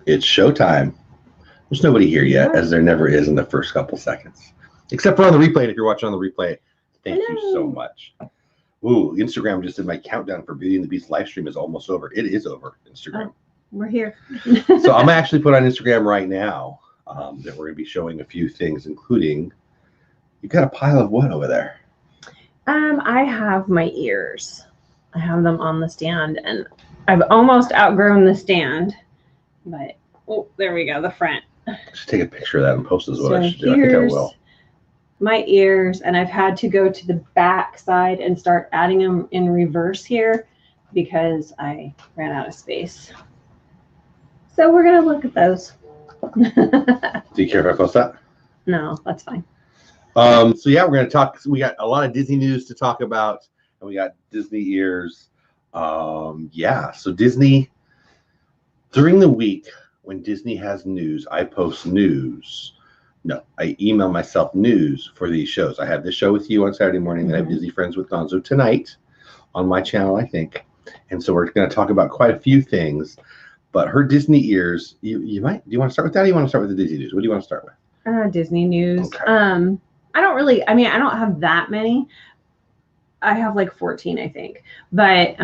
It's showtime. There's nobody here yet, as there never is in the first couple seconds. Except for on the replay. And if you're watching on the replay, thank you so much. Ooh, Instagram just did my countdown for Beauty and the Beast live stream is almost over. It is over, Instagram. Oh, we're here. So I'm actually put on Instagram right now that we're going to be showing a few things, including, you got a pile of what over there? I have my ears. I have them on the stand, and I've almost outgrown the stand, but oh, there we go, the front. Just take a picture of that and post as what I should do. I think I will. My ears, and I've had to go to the back side and start adding them in reverse here because I ran out of space. So we're gonna look at those. Do you care if I post that? No, that's fine. So yeah, we're gonna talk. We got a lot of Disney news to talk about, and we got Disney ears. Yeah, so Disney during the week when Disney has news, I post news. No, I email myself news for these shows. I have this show with you on Saturday morning. Then I have Disney Friends with Gonzo tonight on my channel, I think. And so we're going to talk about quite a few things. But her Disney ears, you might. Do you want to start with that? Or you want to start with the Disney news? What do you want to start with? Disney news. Okay. I don't really. I mean, I don't have that many. I have like 14, I think. But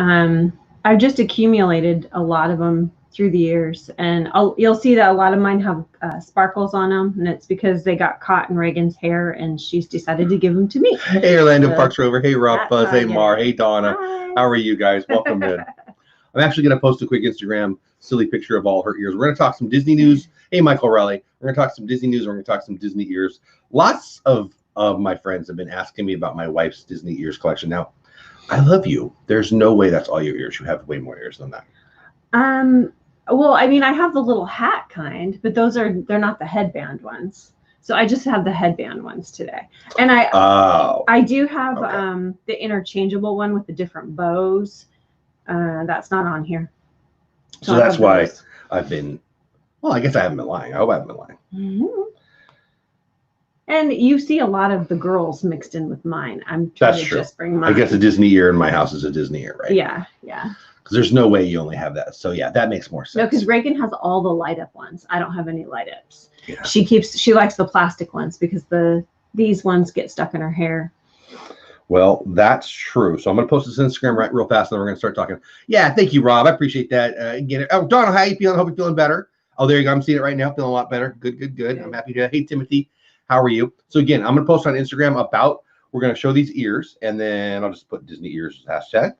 I've just accumulated a lot of them through the years, and you'll see that a lot of mine have sparkles on them, and it's because they got caught in Reagan's hair, and she's decided to give them to me. Hey, Orlando Parks Rover. Hey, Rob Buzz. Hey, Mar. Hey, Donna. Hi. How are you guys? Welcome in. I'm actually going to post a quick Instagram silly picture of all her ears. We're going to talk some Disney news. Hey, Michael Relly. We're going to talk some Disney news. We're going to talk some Disney ears. Lots of my friends have been asking me about my wife's Disney ears collection. Now, I love you. There's no way that's all your ears. You have way more ears than that. Well, I mean, I have the little hat kind, but they're not the headband ones. So I just have the headband ones today. And I do have the interchangeable one with the different bows. That's not on here. So that's why I've been, well, I guess I haven't been lying. I hope I haven't been lying. Mm-hmm. And you see a lot of the girls mixed in with mine. I'm trying to just bring mine. I guess a Disney ear in my house is a Disney ear, right? Yeah, yeah. Because there's no way you only have that. So yeah, that makes more sense. No, because Reagan has all the light up ones. I don't have any light ups. Yeah. She likes the plastic ones because these ones get stuck in her hair. Well, that's true. So I'm going to post this on Instagram real fast, and then we're going to start talking. Yeah, thank you, Rob. I appreciate that. Again, Donald, how you feeling? I hope you're feeling better. Oh, there you go. I'm seeing it right now. Feeling a lot better. Good. I'm happy to. Hey, Timothy, how are you? So again, I'm going to post on Instagram about, we're going to show these ears, and then I'll just put Disney ears hashtag.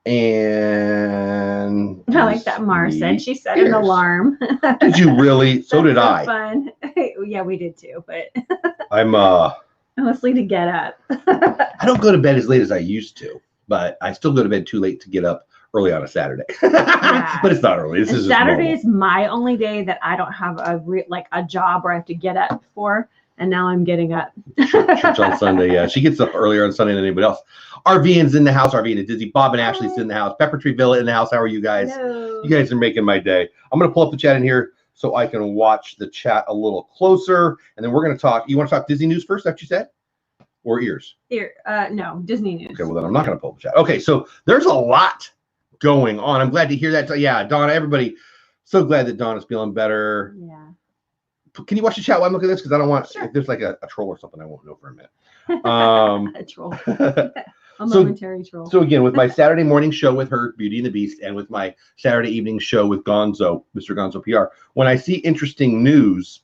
And I like that Mara said. She set an alarm. Did you really? So did I. Fun. Yeah, we did too, but I'm mostly to get up. I don't go to bed as late as I used to, but I still go to bed too late to get up early on a Saturday. Yeah. But it's not early. This is Saturday is my only day that I don't have a job where I have to get up for. And now I'm getting up. Church on Sunday, yeah. She gets up earlier on Sunday than anybody else. RVN's in the house. RVN and Disney. Bob and Ashley's in the house. Pepper Tree Villa in the house. How are you guys? Hello. You guys are making my day. I'm going to pull up the chat in here so I can watch the chat a little closer. And then we're going to talk. You want to talk Disney news first, that you said? Or ears? No, Disney news. Okay, well, then I'm not going to pull the chat. Okay, so there's a lot going on. I'm glad to hear that. Yeah, Donna, everybody, so glad that Donna's feeling better. Yeah. Can you watch the chat while I'm looking at this? Because I don't want, if there's like a troll or something, I won't know for a minute. A troll. A momentary troll. So again, with my Saturday morning show with her, Beauty and the Beast, and with my Saturday evening show with Gonzo, Mr. Gonzo PR, when I see interesting news,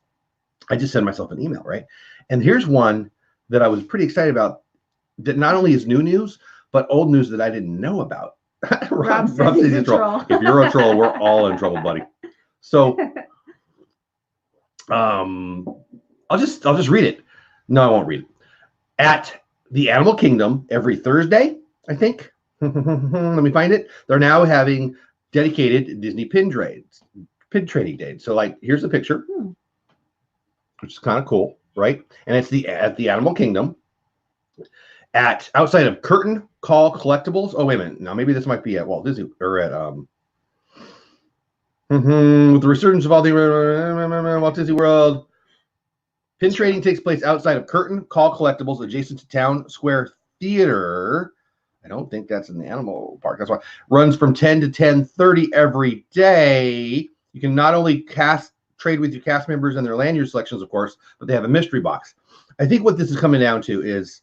I just send myself an email, right? And here's one that I was pretty excited about that not only is new news, but old news that I didn't know about. Rob says he's a troll. If you're a troll, we're all in trouble, buddy. So I'll just read it. No, I won't read it. At the Animal Kingdom every Thursday, I think. Let me find it. They're now having dedicated Disney pin trading days. So like, here's a picture, which is kind of cool, right? And it's at the Animal Kingdom outside of Curtain Call Collectibles. Oh, wait a minute. Now maybe this might be at Walt Disney or at with the resurgence of all the Walt Disney World, pin trading takes place outside of Curtain Call Collectibles, adjacent to Town Square Theater. I don't think that's in the animal park. That's why. Runs from 10 to 10:30 every day. You can not only trade with your cast members and their lanyard selections, of course, but they have a mystery box. I think what this is coming down to is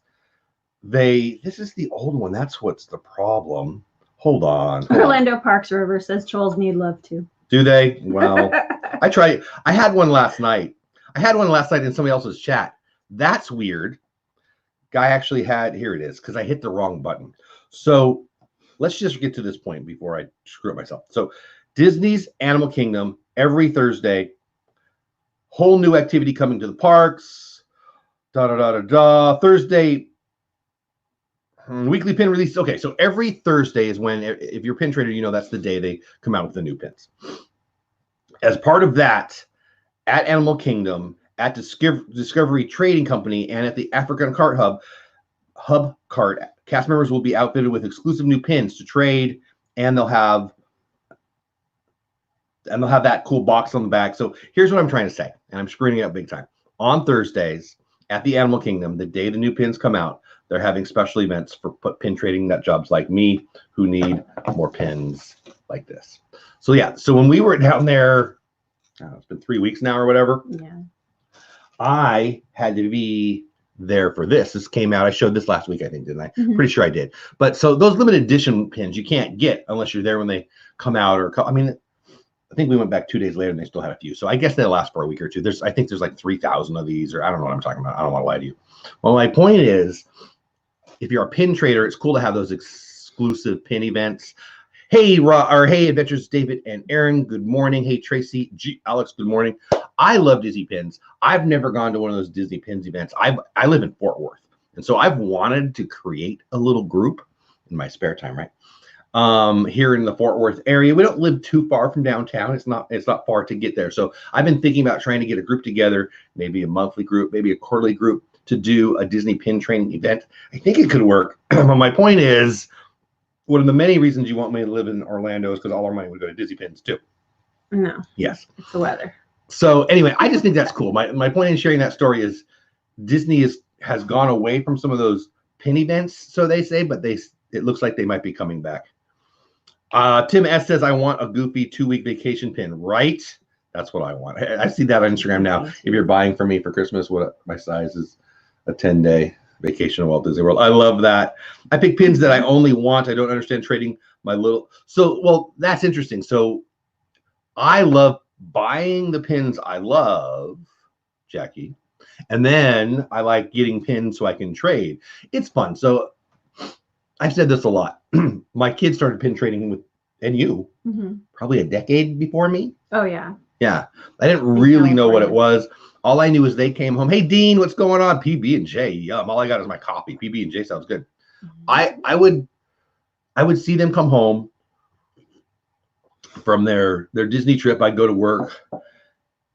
this is the old one. That's what's the problem. Hold on. Orlando Parks River says trolls need love too. Do they? Well, I tried. I had one last night. In somebody else's chat. That's weird. Guy actually had, here it is, because I hit the wrong button. So let's just get to this point before I screw up myself. So Disney's Animal Kingdom, every Thursday, whole new activity coming to the parks. Thursday, weekly pin release. Okay, so every Thursday is when, if you're a pin trader, you know that's the day they come out with the new pins. As part of that, at Animal Kingdom, at Discovery Trading Company, and at the African Cart Hub Cart, cast members will be outfitted with exclusive new pins to trade, and they'll have that cool box on the back. So here's what I'm trying to say, and I'm screwing it up big time. On Thursdays at the Animal Kingdom, the day the new pins come out, they're having special events for pin trading nut jobs like me who need more pins like this. So yeah, so when we were down there, it's been 3 weeks now or whatever. Yeah. I had to be there for this. This came out. I showed this last week, I think, didn't I? Pretty sure I did. But so those limited edition pins you can't get unless you're there when they come out. I think we went back 2 days later and they still had a few. So I guess they'll last for a week or two. I think there's like 3,000 of these, or I don't know what I'm talking about. I don't want to lie to you. Well, my point is, if you're a pin trader, it's cool to have those exclusive pin events. Hey, hey, Adventures David and Aaron, good morning. Hey, Tracy, Alex, good morning. I love Disney pins. I've never gone to one of those Disney pins events. I live in Fort Worth, and so I've wanted to create a little group in my spare time, right? Here in the Fort Worth area. We don't live too far from downtown. It's not far to get there. So I've been thinking about trying to get a group together, maybe a monthly group, maybe a quarterly group, to do a Disney pin training event. I think it could work. My point is, one of the many reasons you want me to live in Orlando is because all our money would go to Disney pins too. No. Yes. It's the weather. So anyway, I just think that's cool. My point in sharing that story is Disney has gone away from some of those pin events, so they say, but it looks like they might be coming back. Tim S says, I want a Goofy 2-week vacation pin, right? That's what I want. I see that on Instagram now. If you're buying for me for Christmas, what my size is, a 10-day vacation at Walt Disney World. I love that. I pick pins that I only want. I don't understand trading my little. So, well, that's interesting. So I love buying the pins I love, Jackie. And then I like getting pins so I can trade. It's fun. So I've said this a lot. My kids started pin trading and you, probably a decade before me. Oh, yeah. Yeah. I didn't really know what it was. All I knew is they came home. Hey, Dean, what's going on? PB&J. Yum. All I got is my coffee. PB&J sounds good. I would see them come home from their Disney trip. I'd go to work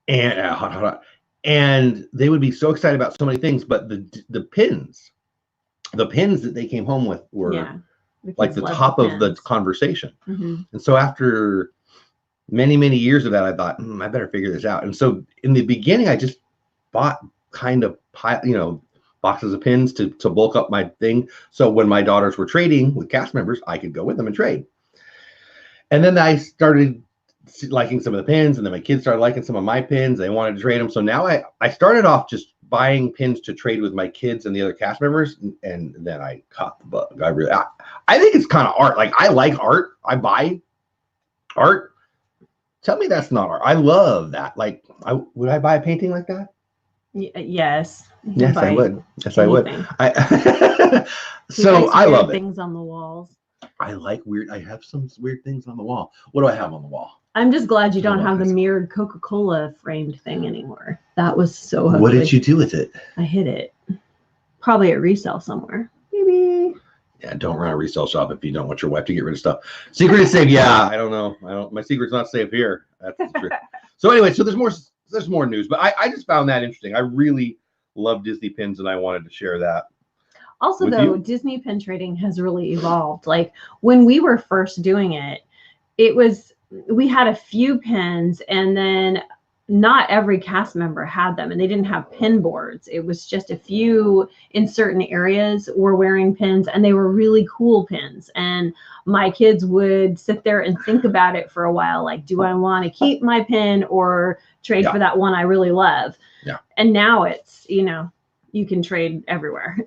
and they would be so excited about so many things. But the pins that they came home with were like the top of the conversation. And so after many, many years of that, I thought, I better figure this out. And so in the beginning, I just bought kind of boxes of pins to bulk up my thing. So when my daughters were trading with cast members, I could go with them and trade. And then I started liking some of the pins, and then my kids started liking some of my pins. They wanted to trade them. So now I started off just buying pins to trade with my kids and the other cast members, and then I caught the bug. I think it's kind of art. Like, I like art. I buy art. Tell me that's not art. I love that. Like, would I buy a painting like that? Yes. Yes, I would. Yes, anything. I would. So I love it. Things on the walls. I like weird. I have some weird things on the wall. What do I have on the wall? I'm just glad you don't have the mirrored Coca-Cola framed thing anymore. That was so ugly. What did you do with it? I hid it. Probably at resale somewhere. Maybe. Yeah, don't run a resale shop if you don't want your wife to get rid of stuff. Secret is safe. Yeah, I don't know. My secret's not safe here. That's the truth. So anyway, so there's more news, but I just found that interesting. I really love Disney pins, and I wanted to share that. Also, though, Disney pin trading has really evolved. Like, when we were first doing it, we had a few pins, and then not every cast member had them, and they didn't have pin boards. It was just a few in certain areas were wearing pins, and they were really cool pins. And my kids would sit there and think about it for a while, like, do I want to keep my pin or trade for that one I really love? Yeah. And now it's, you can trade everywhere.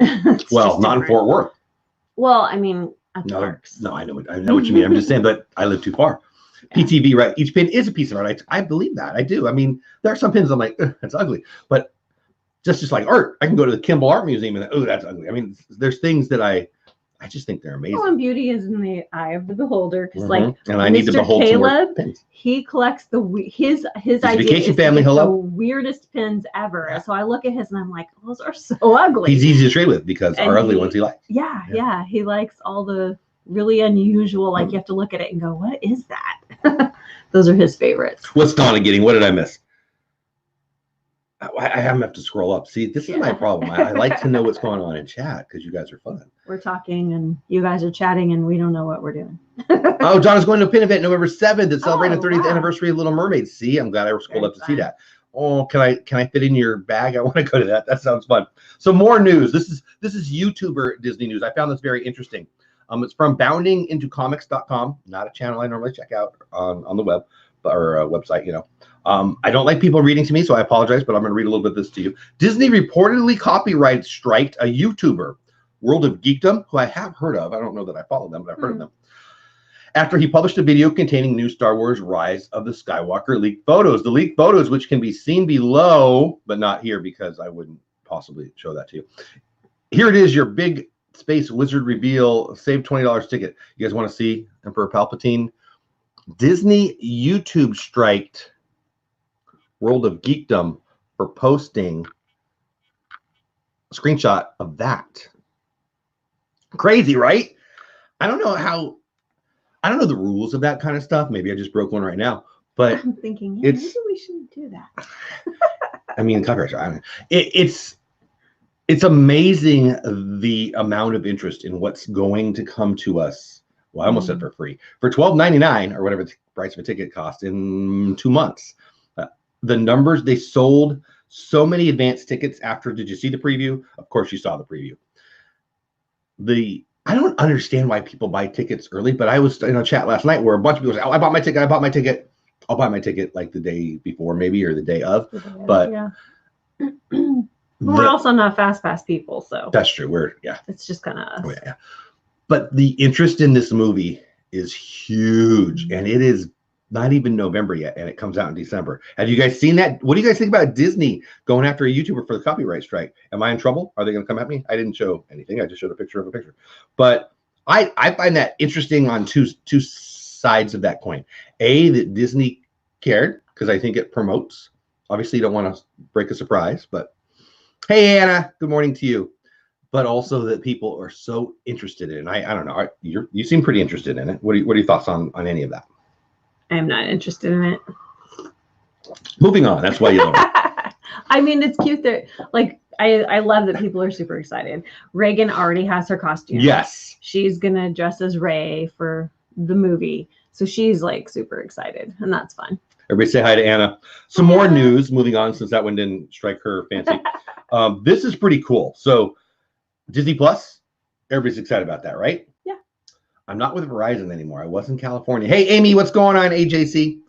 Well, not in Fort Worth. Well, I mean, at the parks. No, I know what you mean. I'm just saying, but I live too far. Yeah. PTV, right? Each pin is a piece of art. I believe that. I do. I mean, there are some pins I'm like, that's ugly. But just like art, I can go to the Kimball Art Museum and that's ugly. I mean, there's things that I just think they're amazing. Well, and beauty is in the eye of the beholder. Because and I need to behold Caleb, some pins. He collects his idea vacation is family. The weirdest pins ever. Yeah. So I look at his and I'm like, those are so ugly. He's easy to trade with because our ugly ones he likes. Yeah. He likes all the really unusual. Like you have to look at it and go, what is that? Those are his favorites. What's Donna getting? What did I miss? I have to scroll up. See, this is my problem. I like to know what's going on in chat because you guys are fun. We're talking and you guys are chatting and we don't know what we're doing. Oh, Donna's going to a pin event November 7th that's celebrating the 30th anniversary of Little Mermaid. See, I'm glad I scrolled up to see that. Oh, can I fit in your bag? I want to go to that. That sounds fun. So more news. This is YouTuber Disney news. I found this very interesting. It's from boundingintocomics.com, not a channel I normally check out on the web or website, I don't like people reading to me, so I apologize, but I'm going to read a little bit of this to you. Disney reportedly copyright striked a YouTuber, World of Geekdom, who I have heard of. I don't know that I follow them, but I've heard of them. After he published a video containing new Star Wars Rise of the Skywalker leaked photos. The leaked photos, which can be seen below, but not here because I wouldn't possibly show that to you. Here it is, your big space wizard reveal. Save $20 ticket. You guys want to see Emperor Palpatine? Disney YouTube striked World of Geekdom for posting a screenshot of that. Crazy, right? I don't know the rules of that kind of stuff. Maybe I just broke one right now, but I'm thinking maybe we shouldn't do that. I mean, copyright. It's amazing the amount of interest in what's going to come to us. Well, I almost said for free, for $12.99 or whatever the price of a ticket cost in 2 months. The numbers, they sold so many advanced tickets after. Did you see the preview? Of course you saw the preview. I don't understand why people buy tickets early, but I was in a chat last night where a bunch of people said, oh, I bought my ticket. I'll buy my ticket like the day before maybe, or the day of. But yeah. We're also not fast pass people, so that's true. It's just kind of us. Oh, yeah. But the interest in this movie is huge, and it is not even November yet, and it comes out in December. Have you guys seen that? What do you guys think about Disney going after a YouTuber for the copyright strike? Am I in trouble? Are they going to come at me? I didn't show anything. I just showed a picture of a picture. But I find that interesting on two sides of that coin. A, that Disney cared, because I think it promotes. Obviously, you don't want to break a surprise, but hey, Anna, good morning to you. But also that people are so interested in it. I don't know. You seem pretty interested in it. What are your thoughts on any of that? I'm not interested in it. Moving on. That's why you love it. I mean, it's cute that, like, I love that people are super excited. Reagan already has her costume. Yes. She's going to dress as Rey for the movie. So she's, like, super excited, and that's fun. Everybody say hi to Anna. Some more news. Moving on, since that one didn't strike her fancy. This is pretty cool. So Disney Plus, everybody's excited about that, right? Yeah. I'm not with Verizon anymore. I was in California. Hey, Amy, what's going on, AJC?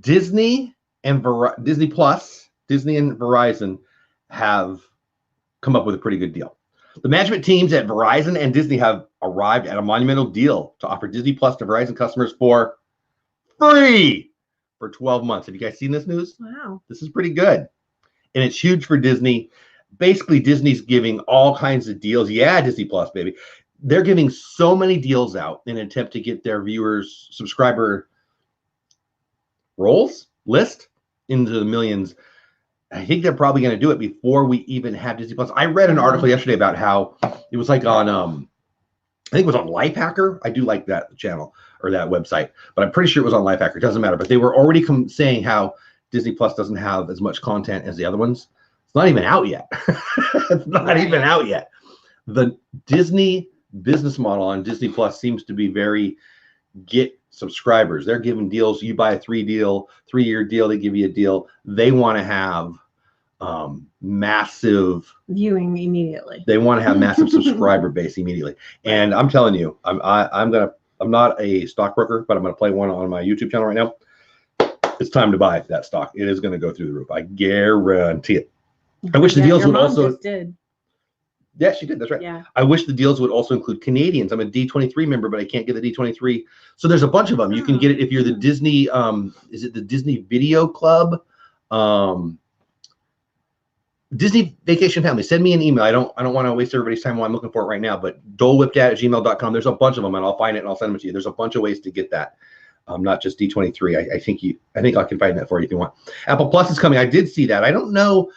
Disney and Disney Plus, Disney and Verizon have come up with a pretty good deal. The management teams at Verizon and Disney have arrived at a monumental deal to offer Disney Plus to Verizon customers for free for 12 months. Have you guys seen this news? Wow. This is pretty good. And it's huge for Disney. Basically, Disney's giving all kinds of deals. Yeah, Disney Plus, baby. They're giving so many deals out in an attempt to get their viewers' subscriber list into the millions. I think they're probably going to do it before we even have Disney Plus. I read an article yesterday about how it was like on, I think it was on Lifehacker. I do like that channel or that website, but I'm pretty sure it was on Lifehacker. It doesn't matter. But they were already saying how Disney Plus doesn't have as much content as the other ones. It's not even out yet. It's not even out yet. The Disney business model on Disney Plus seems to be very get subscribers. They're giving deals. You buy a 3-year deal, they give you a deal. They want to have massive viewing immediately. They want to have massive subscriber base immediately. And I'm telling you, I'm not a stockbroker, but I'm gonna play one on my YouTube channel right now. It's time to buy that stock. It is going to go through the roof. I guarantee it. I wish the deals would also. Just did. Yeah, she did. That's right. Yeah. I wish the deals would also include Canadians. I'm a D23 member, but I can't get the D23. So there's a bunch of them. You can get it if you're the Disney. Is it the Disney Video Club? Disney Vacation Family. Send me an email. I don't want to waste everybody's time while I'm looking for it right now. But dolewhip@gmail.com. There's a bunch of them, and I'll find it and I'll send them to you. There's a bunch of ways to get that. Not just D23. I think I can find that for you if you want. Apple Plus is coming. I did see that. I don't know.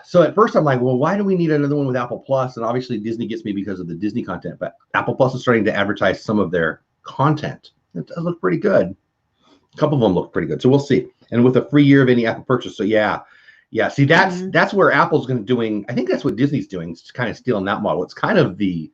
So at first I'm like, well, why do we need another one with Apple Plus? And obviously Disney gets me because of the Disney content, but Apple Plus is starting to advertise some of their content. It does look pretty good. A couple of them look pretty good. So we'll see. And with a free year of any Apple purchase. So yeah. See, that's where Apple's going to doing. I think that's what Disney's doing. It's kind of stealing that model. It's kind of the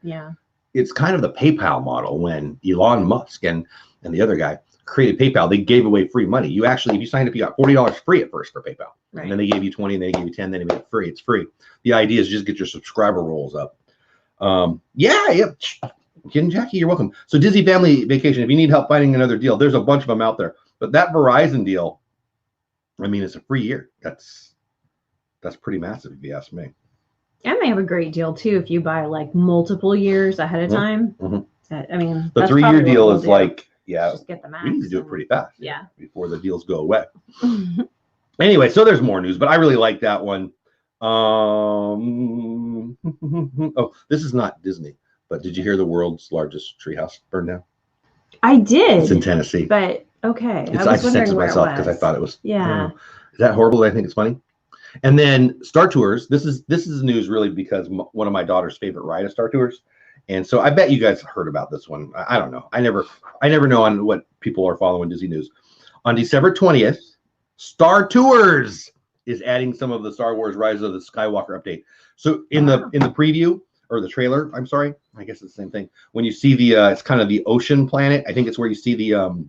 PayPal model when Elon Musk and the other guy created PayPal. They gave away free money. You actually, if you signed up, you got $40 free at first for PayPal. Right. And then they gave you 20, and then they gave you 10, then they made it free. It's free. The idea is just get your subscriber rolls up. Ken Jackie, you're welcome. So Disney Family Vacation, if you need help finding another deal, there's a bunch of them out there. But that Verizon deal, I mean, it's a free year. That's pretty massive if you ask me. And they have a great deal too if you buy like multiple years ahead of time. I mean, the 3-year deal is like, just get the max. We need to do it pretty fast. Yeah. Before the deals go away. Anyway, so there's more news, but I really like that one. Oh, this is not Disney, but did you hear the world's largest treehouse burned down? I did. It's in Tennessee. But okay. I censored myself because I thought it was. Yeah. Is that horrible? I think it's funny. And then Star Tours. This is news really because one of my daughter's favorite ride is Star Tours. And so I bet you guys heard about this one. I don't know. I never know on what people are following Disney news. On December 20th, Star Tours is adding some of the Star Wars Rise of the Skywalker update. So in the preview or the trailer, I'm sorry, I guess it's the same thing. When you see the it's kind of the ocean planet. I think it's where you see the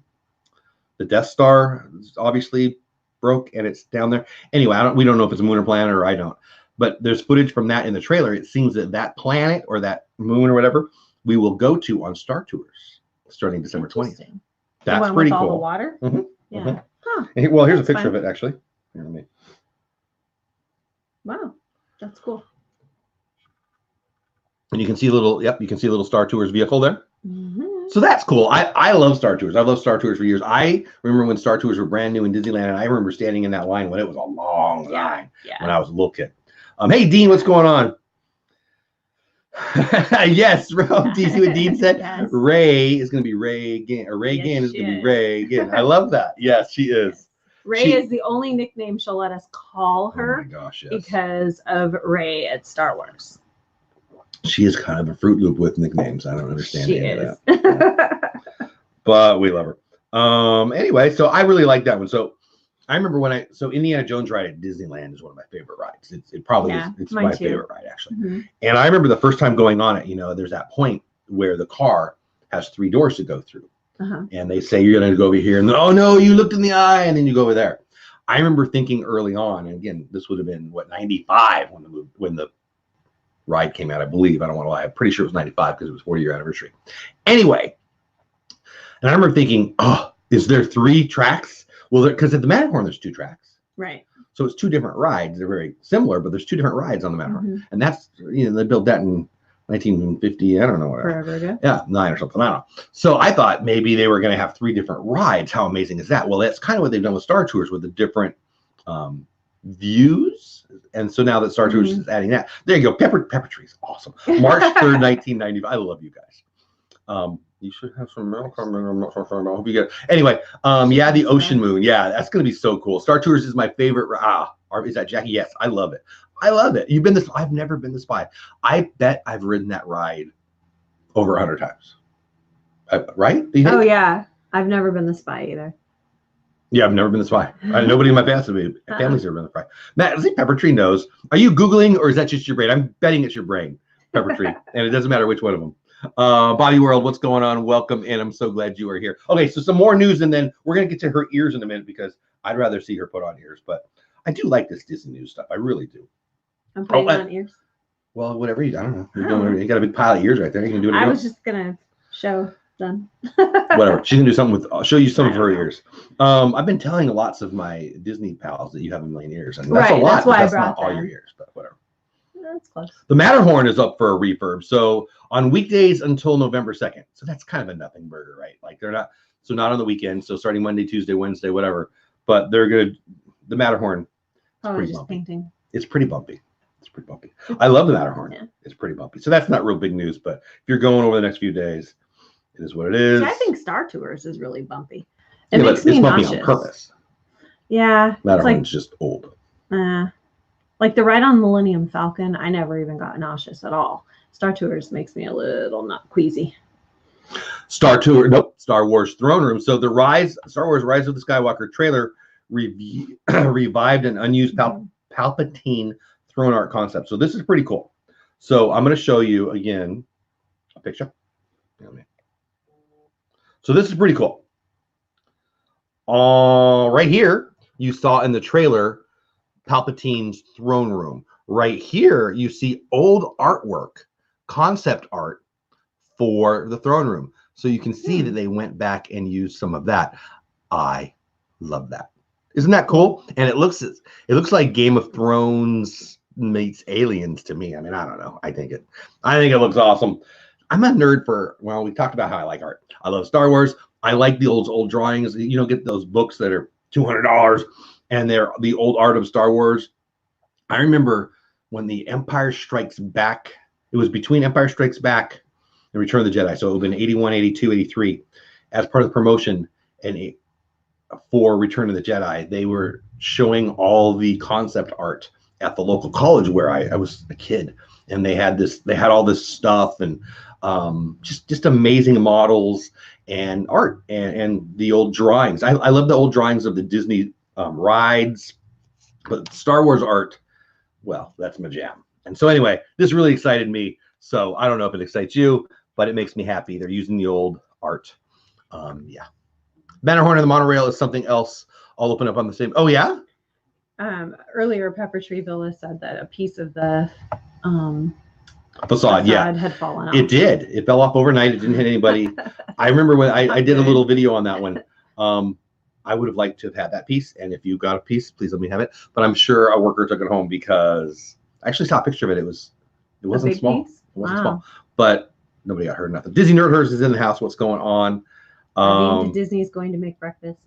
Death Star obviously broke and it's down there. Anyway, we don't know if it's a moon or planet or I don't. But there's footage from that in the trailer. It seems that planet or that moon or whatever we will go to on Star Tours starting December 20th. That's pretty cool. All the water? Mm-hmm. Yeah. Mm-hmm. Huh. Well, here's a picture of it actually. Here, let me. Wow, that's cool. And you can see a little Star Tours vehicle there. Mm-hmm. So that's cool. I love Star Tours. I've loved Star Tours for years. I remember when Star Tours were brand new in Disneyland, and I remember standing in that line when it was a long line when I was a little kid. Hey, Dean, what's going on? Yes, Rob. Do you see what Dean said? Yes. Ray is going to be Ray again, or Ray again is going to be Ray again. I love that. Yes, she is. Ray is the only nickname she'll let us call her. Oh my gosh, yes. Because of Ray at Star Wars. She is kind of a Fruit Loop with nicknames. I don't understand any of that. But we love her. Anyway, so I really like that one. So I remember so Indiana Jones ride at Disneyland is one of my favorite rides. It probably is. It's my favorite ride actually. Mm-hmm. And I remember the first time going on it, there's that point where the car has 3 doors to go through. Uh-huh. And they say you're going to go over here and oh no, you looked in the eye and then you go over there. I remember thinking early on, and again, this would have been 95 when the ride came out, I believe. I don't want to lie. I'm pretty sure it was 95 because it was 40-year anniversary. Anyway, and I remember thinking, oh, is there 3 tracks? Well, because at the Matterhorn, there's 2 tracks. Right. So it's 2 different rides. They're very similar, but there's 2 different rides on the Matterhorn. Mm-hmm. And that's, they built that in 1950, I don't know. Forever ago. Yeah, 9 or something. I don't know. So I thought maybe they were going to have 3 different rides. How amazing is that? Well, that's kind of what they've done with Star Tours with the different views. And so now that Star Tours is adding that, there you go. Pepper Tree's awesome. March 3rd, 1995. I love you guys. You should have some milk. I'm not so sure. I hope you get it. Anyway, the Ocean Moon. Yeah, that's going to be so cool. Star Tours is my favorite. Is that Jackie? Yes, I love it. I love it. You've been this? I've never been this Spy. I bet I've ridden that ride over 100 times. Right? Oh yeah, I've never been the Spy either. Yeah, I've never been the Spy. Nobody in my family's ever been the Spy. Matt, I think Pepper Tree knows. Are you Googling or is that just your brain? I'm betting it's your brain, Pepper Tree, and it doesn't matter which one of them. Bobby World, what's going on? Welcome in. I'm so glad you are here. Okay, so some more news, and then we're going to get to her ears in a minute because I'd rather see her put on ears. But I do like this Disney news stuff. I really do. I'm putting on ears. Well, whatever you, I don't know. You got a big pile of ears right there. You can do it. I was just going to show them. Whatever. She's going to do something with, I'll show you some of her ears. I've been telling lots of my Disney pals that you have a million ears. And that's a lot. That's why that's I brought not all your ears, but whatever. That's close. The Matterhorn is up for a refurb. So on weekdays until November 2nd. So that's kind of a nothing burger, right? Like they're not, so not on the weekend. So starting Monday, Tuesday, Wednesday, whatever. But they're good. The Matterhorn. It's just painting. It's pretty bumpy. It's pretty bumpy. I love the Matterhorn. Yeah. It's pretty bumpy. So that's not real big news. But if you're going over the next few days, it is what it is. See, I think Star Tours is really bumpy. It makes me nauseous. Bumpy on purpose. Yeah. Matterhorn's just old. Like the ride on Millennium Falcon, I never even got nauseous at all. Star Tours makes me a little not queasy. Star Wars Throne Room. So the Star Wars Rise of the Skywalker trailer revived an unused Palpatine throne art concept. So this is pretty cool. So I'm going to show you again a picture. So this is pretty cool. Right here, you saw in the trailer Palpatine's throne room. Right here, you see old artwork, concept art for the throne room. So you can see that they went back and used some of that. I love that. Isn't that cool? And it looks like Game of Thrones meets Aliens to me. I mean, I don't know. I think it looks awesome. I'm a nerd for, well, we talked about how I like art. I love Star Wars. I like the old drawings. You know, get those books that are $200 and they're the old art of Star Wars. I remember when the Empire Strikes Back, it was between Empire Strikes Back and Return of the Jedi. So it would have been 81, 82, 83. As part of the promotion and for Return of the Jedi, they were showing all the concept art at the local college where I was a kid. And they had all this stuff and just amazing models and art and the old drawings. I love the old drawings of the Disney rides, but Star Wars art, well, that's my jam. And so anyway, this really excited me. So I don't know if it excites you, but it makes me happy. They're using the old art. Yeah. Matterhorn and the monorail is something else. I'll open up on the same. Oh yeah. Earlier, Pepper Tree Villa said that a piece of the facade had fallen off. It did. It fell off overnight. It didn't hit anybody. I remember when I did a little video on that one. I would have liked to have had that piece. And if you got a piece, please let me have it. But I'm sure a worker took it home because I actually saw a picture of it. It wasn't small. Piece? It wasn't small. But nobody got hurt. Nothing. Disney Nerd Hers is in the house. What's going on? Disney's going to make breakfast.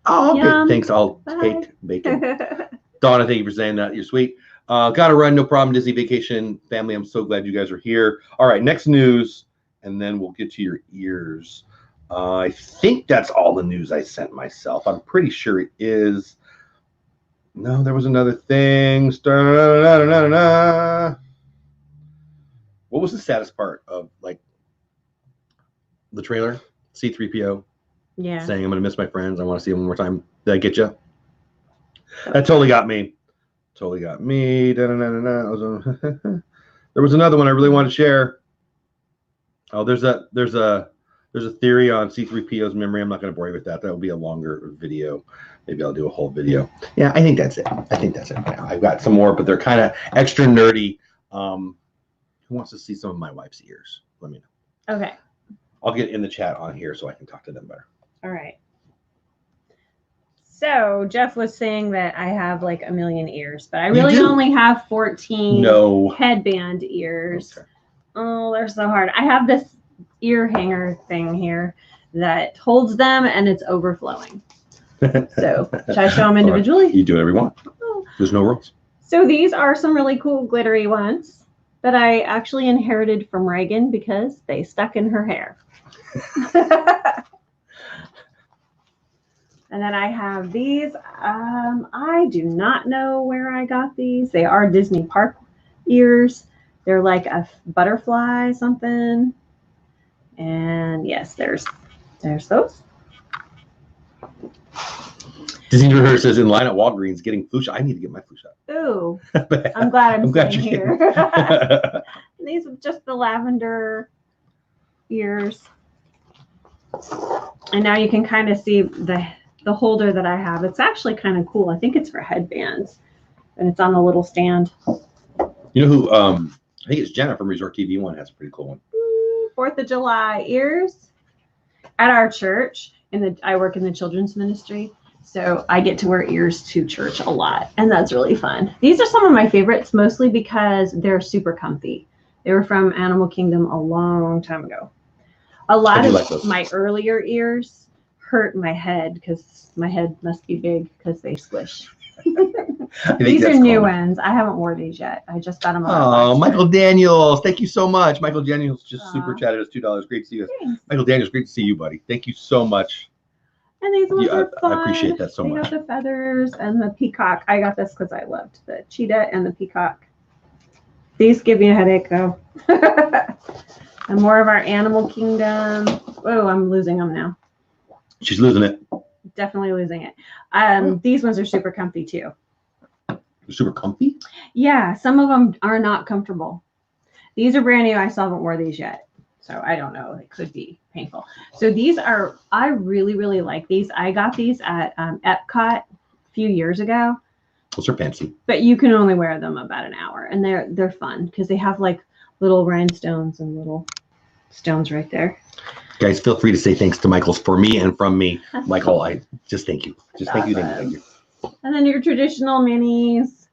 Oh, good. Thanks. I'll take bacon. Donna, thank you for saying that. You're sweet. Got to run. No problem. Disney Vacation family. I'm so glad you guys are here. All right. Next news. And then we'll get to your ears. I think that's all the news I sent myself. I'm pretty sure it is. No, there was another thing. What was the saddest part of like the trailer? C-3PO. Yeah. Saying I'm gonna miss my friends. I want to see them one more time. Did I get you? That totally got me. Totally got me. There was another one I really wanted to share. Oh, there's a theory on C-3PO's memory. I'm not going to bore you with that. That will be a longer video. Maybe I'll do a whole video. Yeah, I think that's it. I think that's it for now. I've got some more, but they're kind of extra nerdy. Who wants to see some of my wife's ears? Let me know. Okay. I'll get in the chat on here so I can talk to them better. All right. So Jeff was saying that I have like a million ears, but I really only have 14 headband ears. Okay. Oh, they're so hard. I have this ear hanger thing here that holds them and it's overflowing. So should I show them individually? Right. You do whatever you want. There's no rules. So these are some really cool glittery ones that I actually inherited from Reagan because they stuck in her hair. And then I have these. I do not know where I got these. They are Disney Park ears. They're like a butterfly something. And yes, there's those. Disney Rehearse says in line at Walgreens getting flu shot. I need to get my flu shot. Ooh, I'm glad I'm glad you're here. These are just the lavender ears. And now you can kind of see the holder that I have. It's actually kind of cool. I think it's for headbands, and it's on a little stand. You know who? I think it's Jenna from Resort TV One has a pretty cool one. 4th of July ears at our church. I work in the children's ministry, so I get to wear ears to church a lot, and that's really fun. These are some of my favorites, mostly because they're super comfy. They were from Animal Kingdom a long time ago. A lot of my earlier ears hurt my head because my head must be big because they squish. These are new ones. I haven't worn these yet. I just got them. Oh, Michael Daniels. Thank you so much. Michael Daniels just super chatted us $2. Great to see you. Thanks. Michael Daniels, great to see you, buddy. Thank you so much. And these ones are fun. I appreciate that so much. They got the feathers and the peacock. I got this because I loved the cheetah and the peacock. These give me a headache though. And more of our Animal Kingdom. Oh, I'm losing them now. She's losing it. Definitely losing it. These ones are super comfy too. They're super comfy? Yeah, some of them are not comfortable. These are brand new. I still haven't worn these yet. So I don't know. It could be painful. So these are, I really, really like these. I got these at Epcot a few years ago. Those are fancy. But you can only wear them about an hour. And they're fun because they have like little rhinestones and little stones right there. Guys, feel free to say thanks to Michael's for me and from me. Michael, I just thank you. Just thank you. And then your traditional minis.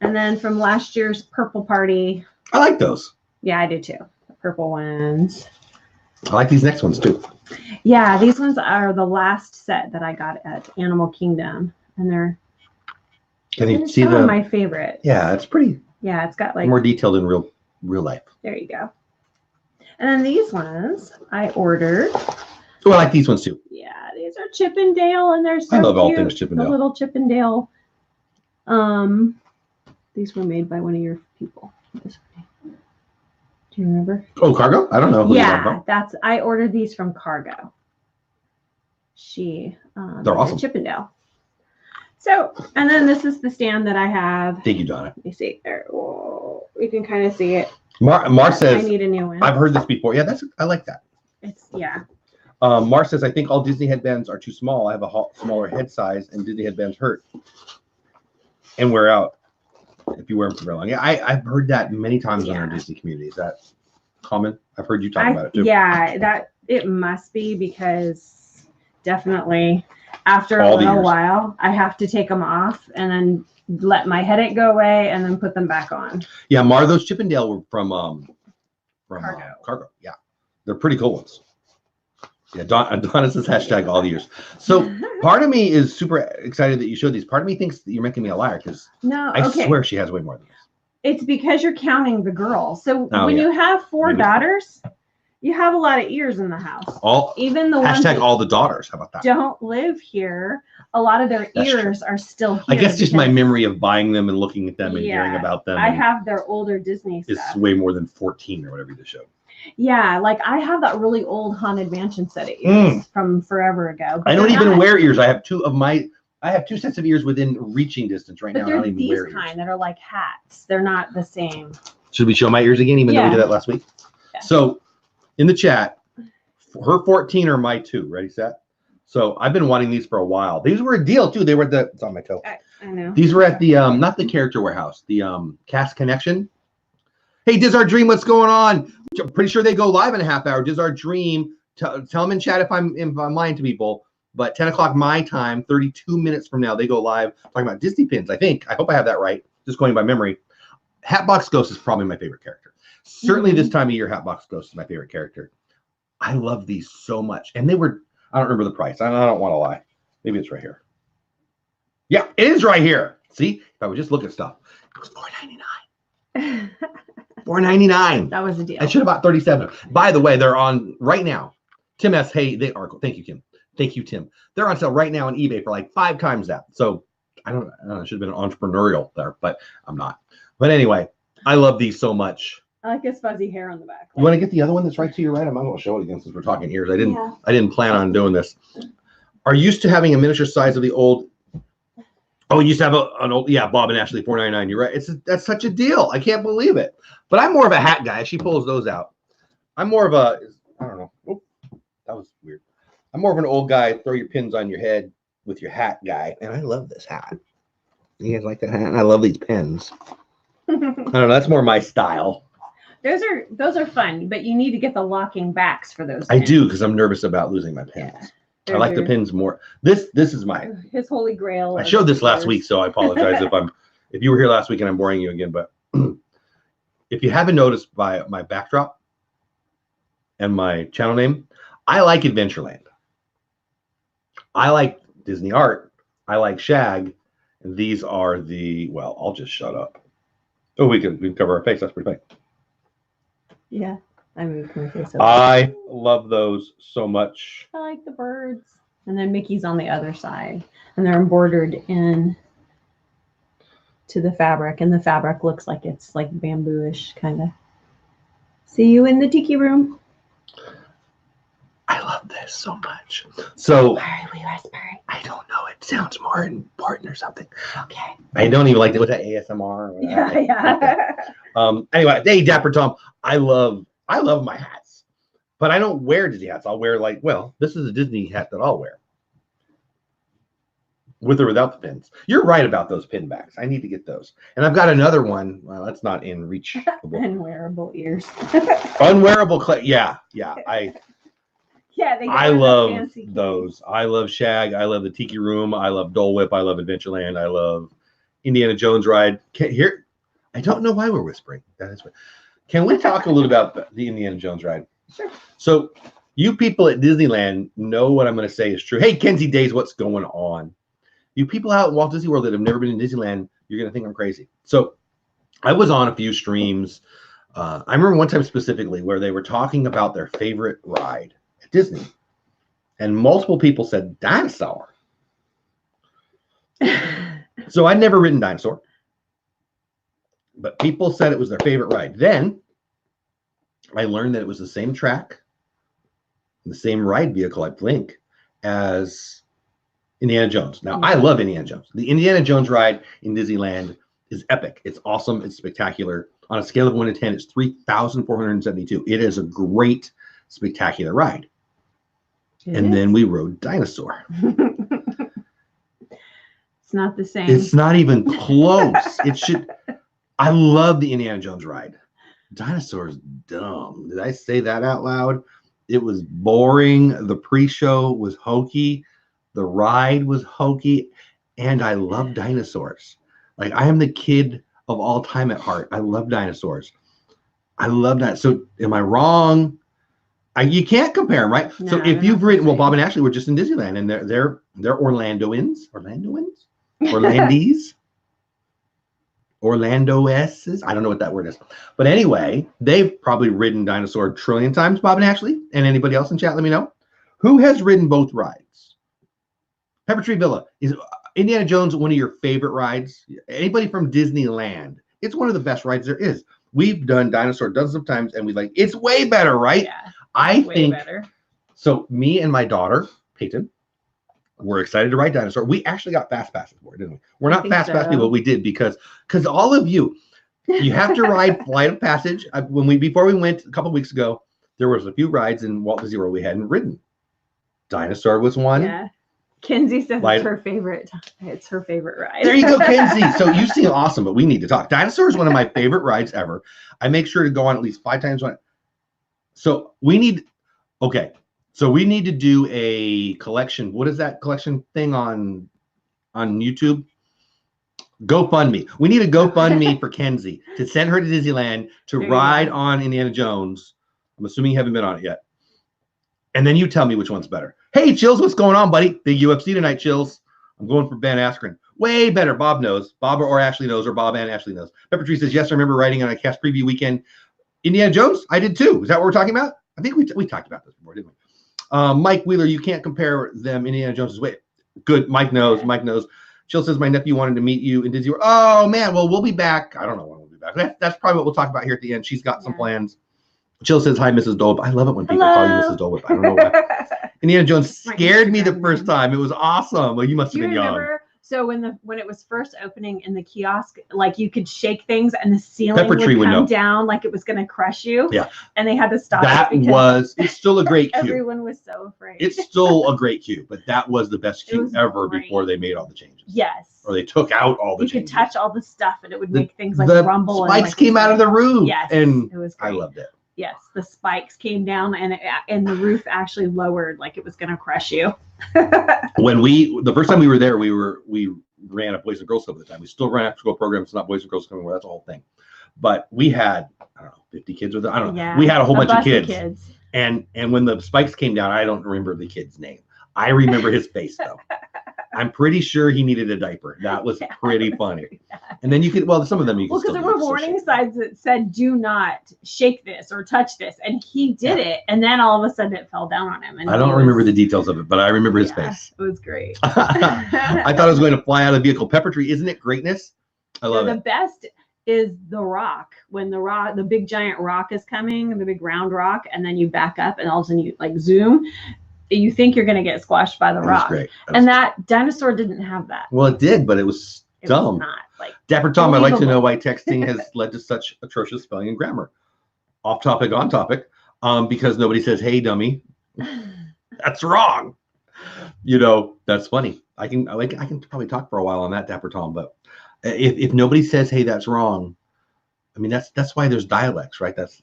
And then from last year's Purple Party. I like those. Yeah, I do too. The purple ones. I like these next ones too. Yeah, these ones are the last set that I got at Animal Kingdom. And they're some of my favorite. Yeah, it's pretty. Yeah, it's got like more detailed in real life. There you go. And then these ones I ordered. Oh, I like these ones too. Yeah, these are Chippendale, and they're so cute. I love all things Chippendale. The little Chippendale. These were made by one of your people. Do you remember? Oh, Cargo? I don't know. Yeah, I ordered these from Cargo. They're awesome. Chippendale. So, and then this is the stand that I have. Thank you, Donna. Let me see there. Oh, you can kind of see it. Mar says, I need a new one. I've heard this before. Yeah, I like that. Yeah. Mar says, I think all Disney headbands are too small. I have a smaller head size, and Disney headbands hurt and wear out if you wear them for very long. Yeah, I've heard that many times in our Disney community. Is that common? I've heard you talk about it too. Yeah, it must be because definitely after a little while, I have to take them off and then let my headache go away and then put them back on. Yeah, Mar, those Chippendale were from Cargo. Yeah, they're pretty cool ones. Yeah, Donna says hashtag all the years. So part of me is super excited that you showed these. Part of me thinks that you're making me a liar because I swear she has way more than this. It's because you're counting the girls. So when you have four daughters, you have a lot of ears in the house. Even the ones hashtag all the daughters. How about that? Don't live here. A lot of their ears are still here. I guess just my memory of buying them and looking at them and hearing about them. I have their older Disney stuff. It's way more than 14 or whatever you just showed. Yeah, like I have that really old Haunted Mansion set of ears from forever ago. I don't even wear ears. I have two sets of ears within reaching distance right now. But they're these kind that are like hats. They're not the same. Should we show my ears again, even though we did that last week? Yeah. So in the chat, her 14 are my 2. Ready, set? So I've been wanting these for a while. These were a deal too. They were it's on my toe. I know. These were at the not the Character Warehouse, the Cast Connection. Hey, Diz Our Dream, what's going on? I'm pretty sure they go live in a half hour. Diz Our Dream, tell them in chat if I'm lying to people. But 10 o'clock my time, 32 minutes from now, they go live talking about Disney pins. I think. I hope I have that right. Just going by memory. Hatbox Ghost is probably my favorite character. Certainly this time of year, Hatbox Ghost is my favorite character. I love these so much. And they were, I don't remember the price. I don't want to lie. Maybe it's right here. Yeah, it is right here. See, if I would just look at stuff, it was $4.99. $4.99. That was a deal. I should have bought 37. By the way, they're on right now. Tim S. Hey, they are. Thank you, Kim. Thank you, Tim. They're on sale right now on eBay for like 5 times that. So I don't know. I should have been entrepreneurial there, but I'm not. But anyway, I love these so much. I like his fuzzy hair on the back. You want to get the other one that's right to your right? I'm not going to show it again since we're talking ears. I didn't plan on doing this. Are you used to having a miniature size of the old? Oh, you used to have an old, Bob and Ashley, $4.99. You're right. That's such a deal. I can't believe it. But I'm more of a hat guy. She pulls those out. I'm more of a, I don't know. Oh, that was weird. I'm more of an old guy, throw your pins on your head with your hat guy. And I love this hat. You guys like that hat? And I love these pins. I don't know. That's more my style. Those are fun, but you need to get the locking backs for those. I do, because I'm nervous about losing my pins. Yeah, I like the pins more. This is my his holy grail. I showed this last week, so I apologize if you were here last week and I'm boring you again. But if you haven't noticed by my backdrop and my channel name, I like Adventureland. I like Disney art. I like Shag. And these are the, well, I'll just shut up. Oh, we can cover our face. That's pretty funny. Yeah, I moved my face over. I love those so much. I like the birds. And then Mickey's on the other side. And they're embroidered in to the fabric. And the fabric looks like it's like bamboo-ish kind of. See you in the tiki room. I love this so much. So Why are we whispering? I don't know. It sounds more important or something. Okay. I don't even like it. Was that ASMR? Or Yeah. Okay. Anyway, hey, Dapper Tom. I love my hats, but I don't wear Disney hats. I'll wear this is a Disney hat that I'll wear, with or without the pins. You're right about those pin backs. I need to get those, and I've got another one. Well, that's not in reach. Unwearable ears. Unwearable clay. Yeah. I love those. I love Shag. I love the Tiki Room. I love Dole Whip. I love Adventureland. I love Indiana Jones ride. I don't know why we're whispering. That is what. Can we talk a little about the Indiana Jones ride? Sure. So you people at Disneyland know what I'm going to say is true. Hey, Kenzie Days, what's going on? You people out in Walt Disney World that have never been in Disneyland, you're going to think I'm crazy. So I was on a few streams. I remember one time specifically where they were talking about their favorite ride at Disney. And multiple people said dinosaur. So I'd never ridden dinosaur. But people said it was their favorite ride. Then I learned that it was the same track, the same ride vehicle, I think, as Indiana Jones. Now, I love Indiana Jones. The Indiana Jones ride in Disneyland is epic. It's awesome. It's spectacular. On a scale of 1 to 10, it's 3,472. It is a great, spectacular ride. Then we rode dinosaur. It's not the same. It's not even close. It should. I love the Indiana Jones ride. Dinosaur's dumb. Did I say that out loud? It was boring. The pre-show was hokey. The ride was hokey. And I love dinosaurs. Like, I am the kid of all time at heart. I love dinosaurs. I love that. So am I wrong? You can't compare them, right? No, so if you've ridden, well, Bob and Ashley were just in Disneyland, and they're Orlandoans. Orlando-esses. I don't know what that word is. But anyway, they've probably ridden dinosaur a trillion times, Bob and Ashley. And anybody else in chat, let me know. Who has ridden both rides? Pepper Tree Villa. Is Indiana Jones one of your favorite rides? Anybody from Disneyland? It's one of the best rides there is. We've done dinosaur dozens of times, and it's way better, right? Yeah, I way think better. So me and my daughter, Peyton, we're excited to ride dinosaur. We actually got fast passes for it, didn't we? We're not fast pass people. We did because all of you have to ride Flight of Passage. Before we went a couple of weeks ago, there was a few rides in Walt Disney World we hadn't ridden. Dinosaur was one. Yeah. Kenzie says it's her favorite. It's her favorite ride. There you go, Kenzie. So you seem awesome, but we need to talk. Dinosaur is one of my favorite rides ever. I make sure to go on at least 5 times. So we need to do a collection. What is that collection thing on YouTube? GoFundMe. We need a GoFundMe for Kenzie to send her to Disneyland to ride on Indiana Jones. I'm assuming you haven't been on it yet. And then you tell me which one's better. Hey, Chills, what's going on, buddy? Big UFC tonight, Chills. I'm going for Ben Askren. Way better. Bob knows. Bob or Ashley knows, or Bob and Ashley knows. Pepper Tree says, yes, I remember riding on a cast preview weekend. Indiana Jones? I did too. Is that what we're talking about? I think we talked about this before, didn't we? Mike Wheeler, you can't compare them. Indiana Jones is way good. Mike knows. Mike knows. Chill says, my nephew wanted to meet you in Disney World. Oh, man. Well, we'll be back. I don't know when we'll be back. That's probably what we'll talk about here at the end. She's got some plans. Chill says, hi, Mrs. Dole Whip. I love it when people call you Mrs. Dole Whip. I don't know why. Indiana Jones scared me the first time. It was awesome. Well, you must have been young. So when it was first opening in the kiosk, like you could shake things and the ceiling Pepper Tree would come window. down like it was going to crush you. Yeah. And they had to stop That it because it's still a great queue. everyone was so afraid. It's still a great queue, but that was the best queue ever great. before they made all the changes. Yes. Or they took out all the changes. You could touch all the stuff and it would make things like the rumble. Spikes and like came out of the roof. Yes. And it was great. I loved it. Yes, the spikes came down and the roof actually lowered like it was going to crush you. When the first time we were there, we ran a Boys and Girls Club at the time. We still run after school programs. It's not Boys and Girls Club anymore. That's the whole thing. But we had, I don't know, 50 kids with it. I don't know. Yeah, we had a whole bunch of kids. kids. And when the spikes came down, I don't remember the kid's name. I remember his face though. I'm pretty sure he needed a diaper. That was pretty funny. And then you could, some of them you could because there were warning signs that said, do not shake this or touch this. And he did it. And then all of a sudden it fell down on him. And I don't remember the details of it, but I remember his face. It was great. I thought I was going to fly out of the vehicle. Pepper Tree, isn't it greatness? I love it. The best is the rock. When the big giant rock is coming, the big round rock, and then you back up and all of a sudden you like zoom. You think you're going to get squashed by the rock. Great. That dinosaur didn't have that. Well, it did, but it was dumb. Was not like Dapper Tom, I'd like to know why texting has led to such atrocious spelling and grammar. Off topic, on topic. Because nobody says, "Hey, dummy." That's wrong. That's funny. I can probably talk for a while on that, Dapper Tom. But if nobody says, "Hey, that's wrong," I mean that's why there's dialects, right? That's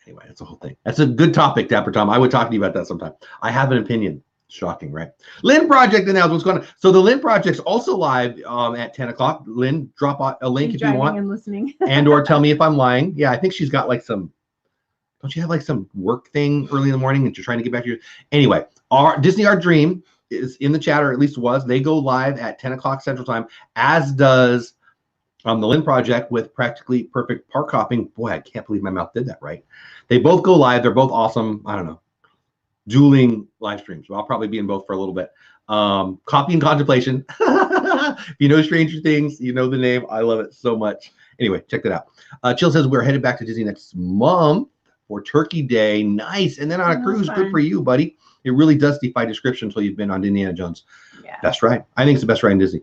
Anyway, that's the whole thing. That's a good topic, Dapper Tom. I would talk to you about that sometime. I have an opinion. Shocking, right? Lynn Project announced what's going on. So the Lynn Project's also live at 10 o'clock. Lynn, drop a link if you want. And listening. And or tell me if I'm lying. Yeah, I think she's got like some, don't you have like some work thing early in the morning that you're trying to get back to your, anyway, our Disney Our Dream is in the chat, or at least was. They go live at 10 o'clock Central Time, as does the Lynn Project with Practically Perfect Park Hopping. Boy, I can't believe my mouth did that right. They both go live. They're both awesome. I don't know. Dueling live streams. So I'll probably be in both for a little bit. Copy and Contemplation. If you know Stranger Things, you know the name. I love it so much. Anyway, check that out. Chill says we're headed back to Disney next month for Turkey Day. Nice. And then on a cruise. Good for you, buddy. It really does defy description until you've been on Indiana Jones. Yeah. Best ride. I think it's the best ride in Disney.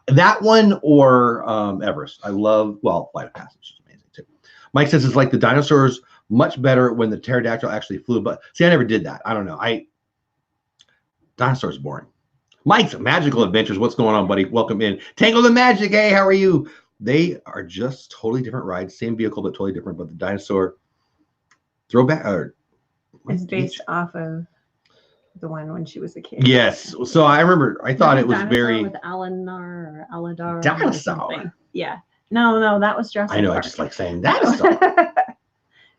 That one or Everest. I love, Flight of Passage is amazing too. Mike says it's like the dinosaurs, much better when the pterodactyl actually flew. But see, I never did that. I don't know. Dinosaurs boring. Mike's Magical Adventures. What's going on, buddy? Welcome in. Tangled in Magic. Hey, how are you? They are just totally different rides. Same vehicle, but totally different. But the dinosaur throwback is based off of the one when she was a kid. Yes. So I remember, I thought it was very with Eleanor or Aladar. Dinosaur. Yeah. No, that was Jurassic I know. Park. I just like saying dinosaur.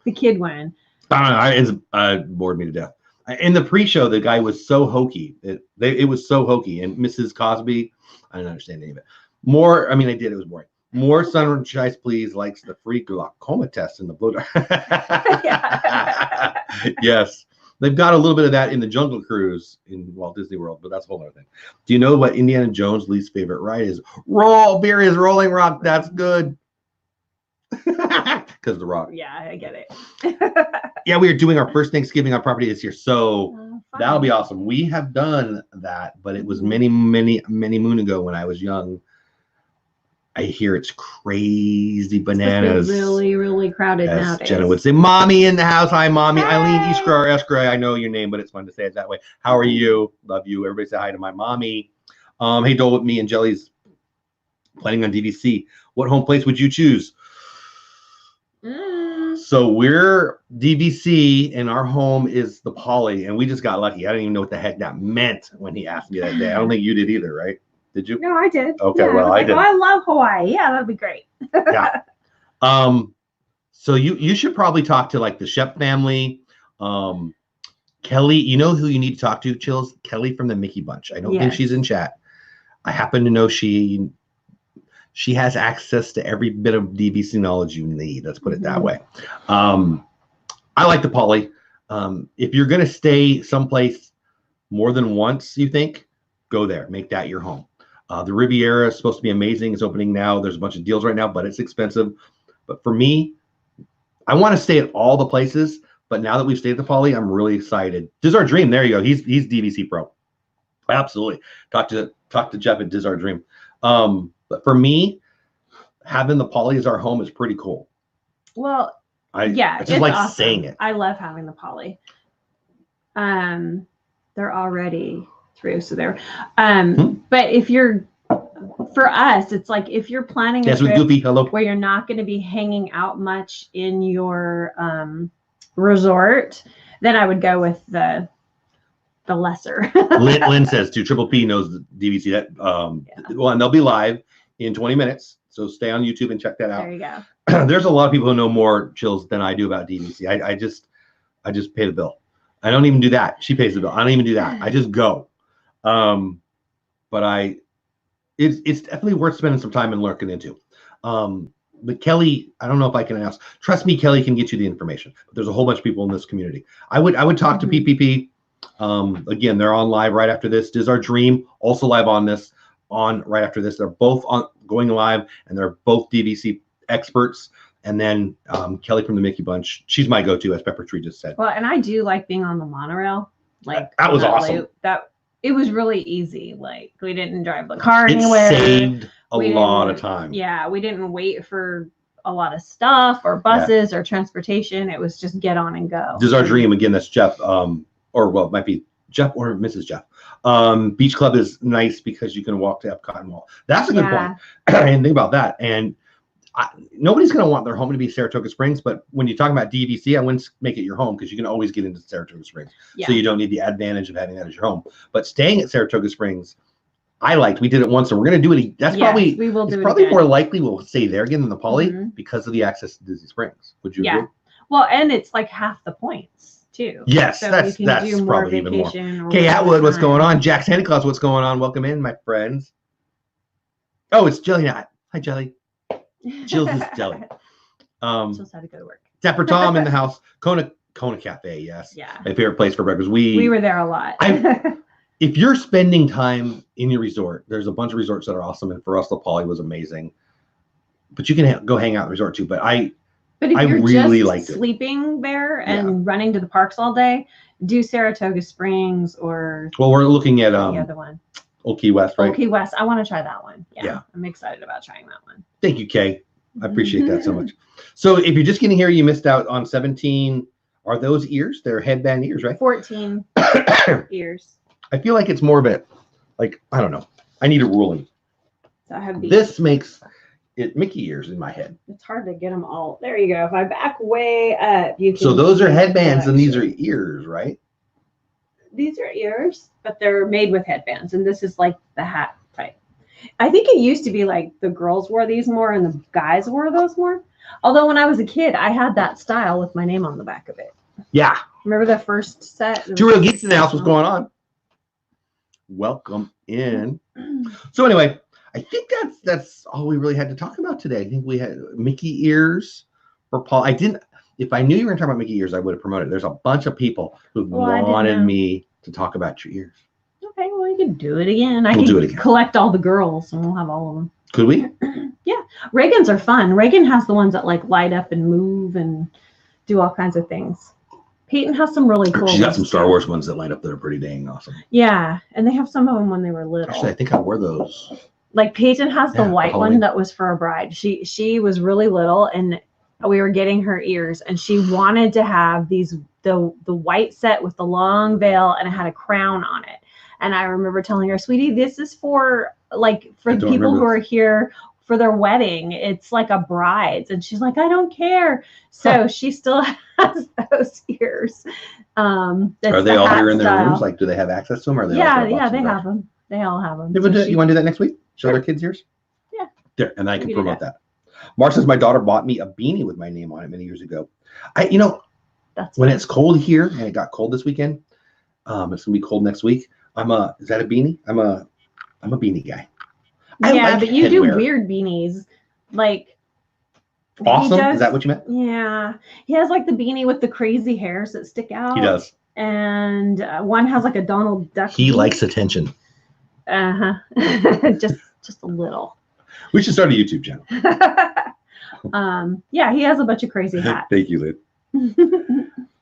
The kid one. I don't know. It bored me to death. In the pre-show, the guy was so hokey. It was so hokey. And Mrs. Cosby, I didn't understand any of it. I did. It was boring. More sunshine, please. Likes the free glaucoma test in the blow dart. Yes. They've got a little bit of that in the Jungle Cruise in Walt Disney World, but that's a whole other thing. Do you know what Indiana Jones' least favorite ride is? Beer is Rolling Rock. That's good. Because of the rock. Yeah, I get it. Yeah, we are doing our first Thanksgiving on property this year, so that'll be awesome. We have done that, but it was many, many, many moon ago when I was young. I hear it's crazy bananas. It's really, really crowded nowadays. Jenna would say, "Mommy in the house." Hi, Mommy. Hey. Eileen Iskra. I know your name, but it's fun to say it that way. How are you? Love you. Everybody say hi to my mommy. Hey, Dole Whip, me and Jelly's planning on DVC. What home place would you choose? So we're DVC, and our home is the Poly, and we just got lucky. I didn't even know what the heck that meant when he asked me that day. I don't think you did either, right? Did you? No, I did. Okay, well, I did. I love Hawaii. Yeah, that'd be great. Yeah. So you should probably talk to like the Shep family. Kelly, you know who you need to talk to, Chills? Kelly from the Mickey Bunch. I don't think she's in chat. I happen to know she has access to every bit of DVC knowledge you need. Let's put it that way. I like the Poly. If you're going to stay someplace more than once, you think, go there. Make that your home. The Riviera is supposed to be amazing. It's opening now. There's a bunch of deals right now, but it's expensive. But for me, I want to stay at all the places. But now that we've stayed at the Poly, I'm really excited. This is our dream. There you go. He's DVC Pro. Absolutely. Talk to talk to Jeff at Diz Dream. But for me, having the poly as our home is pretty cool. Well, I just like awesome. saying it. I love having the poly. They're already through, so they're but if you're, for us, it's like if you're planning a trip Goofy, hello. where you're not going to be hanging out much in your resort, then I would go with the lesser. Lynn says too. Triple P knows the DVC. That well, and they'll be live in 20 minutes. So stay on YouTube and check that out. There you go. There's a lot of people who know more chills than I do about DVC. I just pay the bill. I don't even do that. She pays the bill. I don't even do that. I just go. But it's definitely worth spending some time and looking into. But Kelly, I don't know if I can announce. Trust me, Kelly can get you the information. But there's a whole bunch of people in this community. I would talk to PPP. Again, they're on live right after this. Diz Our Dream also live on this. On right after this. They're both going live, and they're both DVC experts. And then Kelly from the Mickey Bunch, she's my go-to, as Pepper Tree just said. Well, and I do like being on the monorail. Like that was awesome. Loop. It was really easy. Like we didn't drive the car anywhere. It saved a lot of time. Yeah, we didn't wait for a lot of stuff or buses or transportation. It was just get on and go. This is our dream. Again, that's Jeff, or well, it might be Jeff or Mrs. Jeff. Beach Club is nice because you can walk to Epcot Mall. That's a good point. And think about that. And nobody's going to want their home to be Saratoga Springs, but when you talk about DVC, I wouldn't make it your home because you can always get into Saratoga Springs. So you don't need the advantage of having that as your home. But staying at Saratoga Springs, we did it once, and we're going to do it. That's probably, we will do it's it probably again. more likely we'll stay there again than the Poly because of the access to Disney Springs. Would you agree? Well, and it's like half the points too. Yes, so that's probably even more. Okay, Atwood, what's going on? Jack Santa Claus, what's going on? Welcome in, my friends. Oh, it's Jelly Knot. Hi, Jelly. Jill's is Jelly. Jill's had to go to work. Dapper Tom in the house. Kona Cafe, yes. Yeah. My favorite place for breakfast. We were there a lot. If you're spending time in your resort, there's a bunch of resorts that are awesome, and for us, the Poly was amazing. But you can go hang out in the resort too. But if you're really liked it. Sleeping there and running to the parks all day, do Saratoga Springs or we're looking at the other one. Old Key West, right? Old Key West. I want to try that one. Yeah. I'm excited about trying that one. Thank you, Kay. I appreciate that so much. So if you're just getting here, you missed out on 17. Are those ears? They're headband ears, right? 14 ears. I feel like it's more of it. Like, I don't know. I need a ruling. So I have these. This makes it Mickey ears in my head. It's hard to get them all. There you go. If I back way up, you can. So those are headbands and these are ears, right? These are ears, but they're made with headbands, and this is like the hat type. I think it used to be like the girls wore these more and the guys wore those more. Although when I was a kid, I had that style with my name on the back of it. Yeah. Remember the first set? Two Real Geeks in the house. What's going on? Welcome in. So anyway, I think that's all we really had to talk about today. I think we had Mickey ears for Paul. If I knew you were going to talk about Mickey ears, I would have promoted it. There's a bunch of people who wanted me to talk about your ears. Okay, well, you can do it again. We'll do it again. Collect all the girls, and we'll have all of them. Could we? Yeah. Reagan's are fun. Reagan has the ones that like light up and move and do all kinds of things. Peyton has some really cool. She's got some Star Wars ones that light up that are pretty dang awesome. Yeah, and they have some of them when they were little. Actually, I think I wore those. Like Peyton has the white one that was for a bride. She was really little, and we were getting her ears, and she wanted to have the white set with the long veil, and it had a crown on it. And I remember telling her, "Sweetie, this is for the people who are here for their wedding. It's like a bride's." And she's like, "I don't care." So she still has those ears. Are they all here in their rooms? Like, do they have access to them? Or are they they have them. They all have them. You want to do that next week? Show their kids ears? Yeah. There, and I can promote that. Mark says my daughter bought me a beanie with my name on it many years ago. When it's cold here, and it got cold this weekend, it's gonna be cold next week. Is that a beanie? I'm a beanie guy. But you do weird beanies, like awesome. Is that what you meant? Yeah, he has like the beanie with the crazy hairs that stick out. He does. And one has like a Donald Duck. He likes attention. just a little. We should start a YouTube channel. He has a bunch of crazy hats. Thank you, Lynn.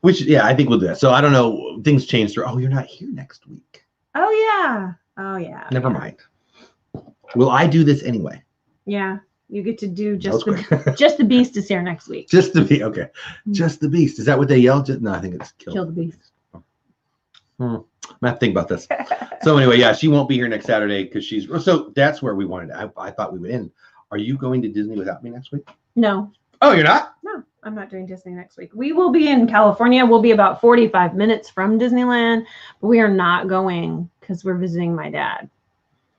I think we'll do that. So I don't know. Things changed. Oh, you're not here next week. Oh yeah. Never mind. Will I do this anyway? Yeah, you get to do That was quick. just the beast is here next week. Just the beast. Okay. Just the beast. Is that what they yell? No, I think it's Kill the beast. I have to think about this. So anyway, yeah, she won't be here next Saturday because she's. So that's where we wanted. I thought we would end. Are you going to Disney without me next week? No. Oh, you're not? No, I'm not doing Disney next week. We will be in California. We'll be about 45 minutes from Disneyland, but we are not going because we're visiting my dad.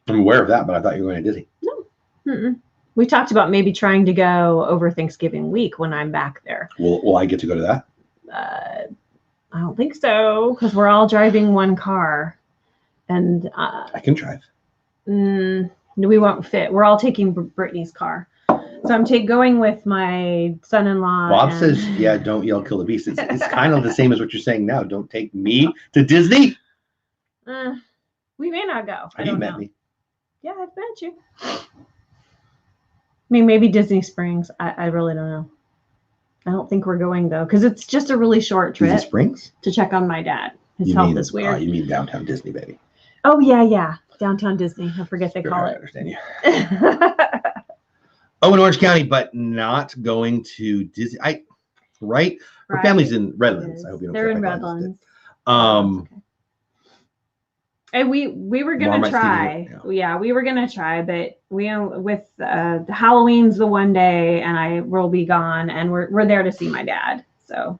I'm aware of that, but I thought you were going to Disney. No. Mm-mm. We talked about maybe trying to go over Thanksgiving week when I'm back there. Will I get to go to that? I don't think so because we're all driving one car, and I can drive. We won't fit. We're all taking Brittany's car, so I'm going with my son-in-law. Bob says, "Yeah, don't yell, kill the beast." It's kind of the same as what you're saying now. Don't take me to Disney. We may not go. Have you met me? Yeah, I've met you. I mean, maybe Disney Springs. I really don't know. I don't think we're going though, because it's just a really short trip. Disney Springs? To check on my dad. His health is weird. You mean downtown Disney, baby? Oh yeah, downtown Disney. I forget they call it. I understand you. In Orange County, but not going to Disney. Right? Her family's in Redlands. I hope you don't. They're in Redlands. Okay. And we were gonna try. Yeah, we were gonna try, but with Halloween's the one day, and I will be gone, and we're there to see my dad. So,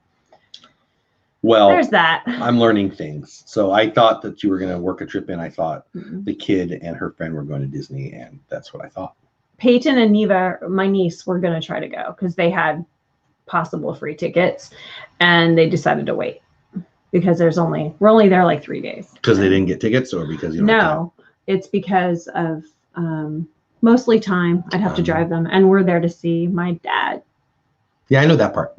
well, there's that. I'm learning things. So I thought that you were gonna work a trip in. I thought the kid and her friend were going to Disney, and that's what I thought. Peyton and Neva, my niece, were gonna try to go because they had possible free tickets, and they decided to wait. Because we're only there like 3 days. Because they didn't get tickets, or because you don't have time? It's because of mostly time. I'd have to drive them, and we're there to see my dad. Yeah, I know that part.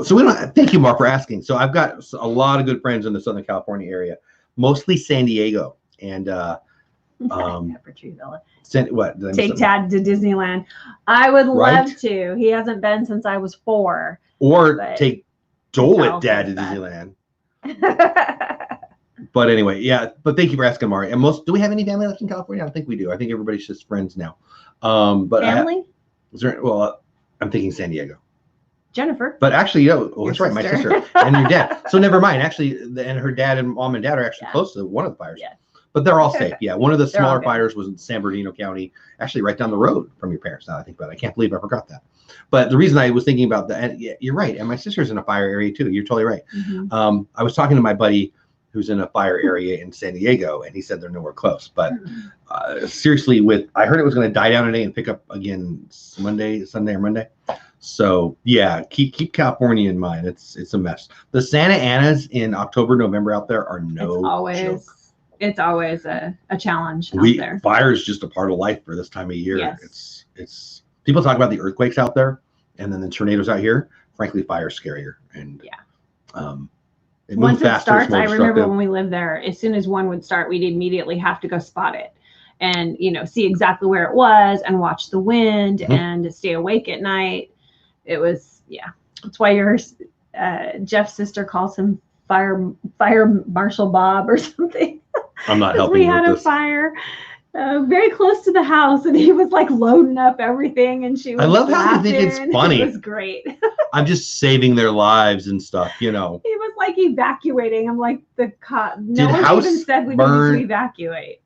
So we don't. Thank you, Mark, for asking. So I've got a lot of good friends in the Southern California area, mostly San Diego, and Pepper Tree Villa. Take Dad to Disneyland. I would love to. He hasn't been since I was 4. Or take Dole Whip Dad to Disneyland. But anyway, yeah. But thank you for asking, Mari. And do we have any family left in California? I don't think we do. I think everybody's just friends now. But family? I'm thinking San Diego. Jennifer. But actually, that's right, my sister and your dad. So never mind. Actually, and her dad and mom and dad are actually close to one of the fires. Yeah. But they're all safe. Yeah. One of the smaller fires was in San Bernardino County, actually right down the road from your parents. Now I think about it. I can't believe I forgot that. But the reason I was thinking about that, and you're right. And my sister's in a fire area too. You're totally right. Mm-hmm. I was talking to my buddy who's in a fire area in San Diego, and he said they're nowhere close. But seriously, I heard it was going to die down today and pick up again Sunday or Monday. So yeah, keep California in mind. It's a mess. The Santa Anas in October, November out there are joke. It's always a challenge out there. Fire is just a part of life for this time of year. Yes. It's people talk about the earthquakes out there and then the tornadoes out here. Frankly, fire's scarier. And once it starts, I remember when we lived there, as soon as one would start, we'd immediately have to go spot it and see exactly where it was and watch the wind and to stay awake at night. It was that's why Jeff's sister calls him Fire Marshal Bob or something. I'm not helping. We had a fire very close to the house, and he was like loading up everything, and she was. I love how laughing. you think it's funny. It was great. I'm just saving their lives and stuff, He was like evacuating. I'm like the cop. No one even said we needed to evacuate.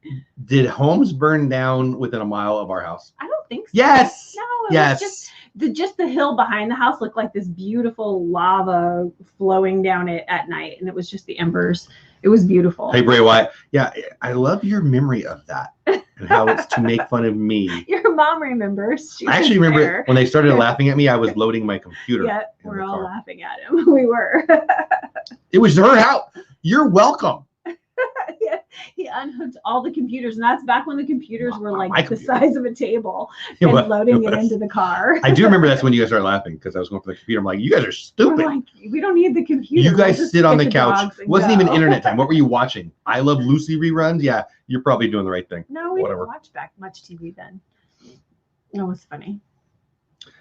Did homes burn down within a mile of our house? I don't think so. Yes. No. It was just the hill behind the house looked like this beautiful lava flowing down it at night, and it was just the embers. It was beautiful. Hey, Bray Wyatt. Yeah, I love your memory of that and how it's to make fun of me. Your mom remembers. I actually remember when they started laughing at me, I was loading my computer. Yeah, we're all laughing at him. We were. It was her house. You're welcome. He unhooked all the computers, and that's back when the computers were like the size of a table, and loading it into the car. I do remember that's when you guys started laughing because I was going for the computer. I'm like, you guys are stupid. We're like, we don't need the computer. You guys sit on the couch. It wasn't even internet time. What were you watching? I Love Lucy reruns? Yeah, you're probably doing the right thing. No, we didn't watch much TV then. No, it was funny.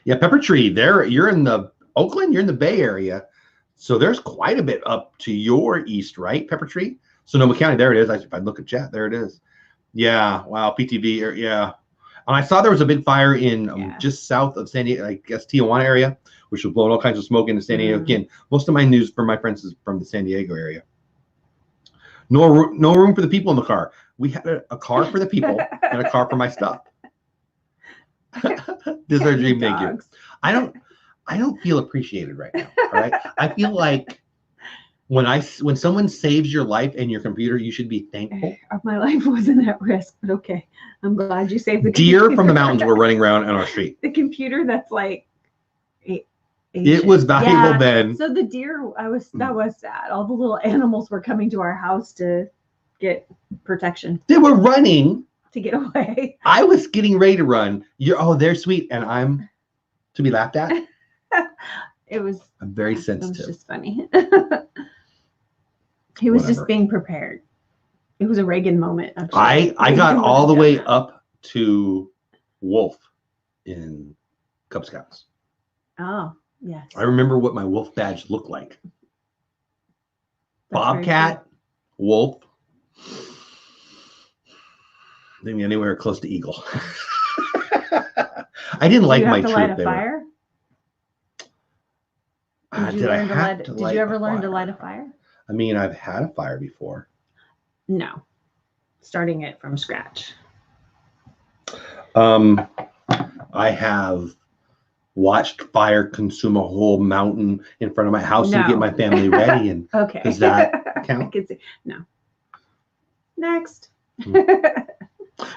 Yeah, Pepper Tree. You're in the Oakland. You're in the Bay Area, so there's quite a bit up to your east, right? Pepper Tree. Sonoma County, there it is. If I look at chat, there it is. Yeah. Wow. PTV. Yeah. And I saw there was a big fire in Yeah. just south of San Diego, I guess Tijuana area, which was blowing all kinds of smoke into San Diego. Again, most of my news from my friends is from the San Diego area. No room for the people in the car. We had a car for the people and a car for my stuff. This is our dream. Thank you. I don't feel appreciated right now. Right? I feel like when someone saves your life and your computer, you should be thankful. My life wasn't at risk, but okay. I'm glad you saved the deer computer. From the mountains were running around on our street. The computer that's like it was valuable then. So the deer, that was sad. All the little animals were coming to our house to get protection. They were running to get away. I was getting ready to run. They're sweet, and I'm to be laughed at. I'm very sensitive. It was just funny. He was just being prepared. It was a Reagan moment. I got all the way up to Wolf in Cub Scouts. Oh, yes. I remember what my wolf badge looked like. That's Bobcat, wolf. Maybe anywhere close to eagle. I didn't like my troop. Light a fire? Did you ever learn to light a fire? I mean, I've had a fire before. No. Starting it from scratch. I have watched fire consume a whole mountain in front of my house to get my family ready. And okay. Does that count? I could say no. Next.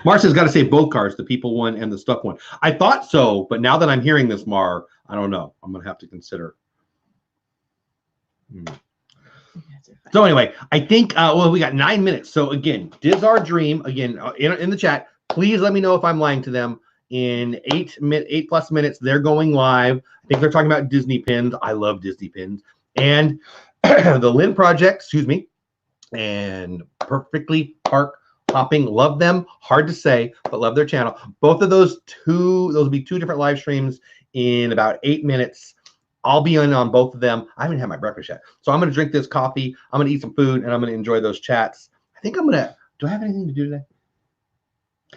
Marcia's got to say both cars, the people one and the stuff one. I thought so, but now that I'm hearing this, Mar, I don't know. I'm going to have to consider. So anyway, I think, we got 9 minutes. So again, Diz Our Dream, again, in the chat, please let me know if I'm lying to them. In 8+ minutes, they're going live. I think they're talking about Disney pins. I love Disney pins. And the Lynn Project, excuse me, and Perfectly Park Hopping, love them. Hard to say, but love their channel. Both of those will be 2 different live streams in about 8 minutes. I'll be on both of them. I haven't had my breakfast yet. So I'm going to drink this coffee. I'm going to eat some food, and I'm going to enjoy those chats. I think I'm going to, do I have anything to do today?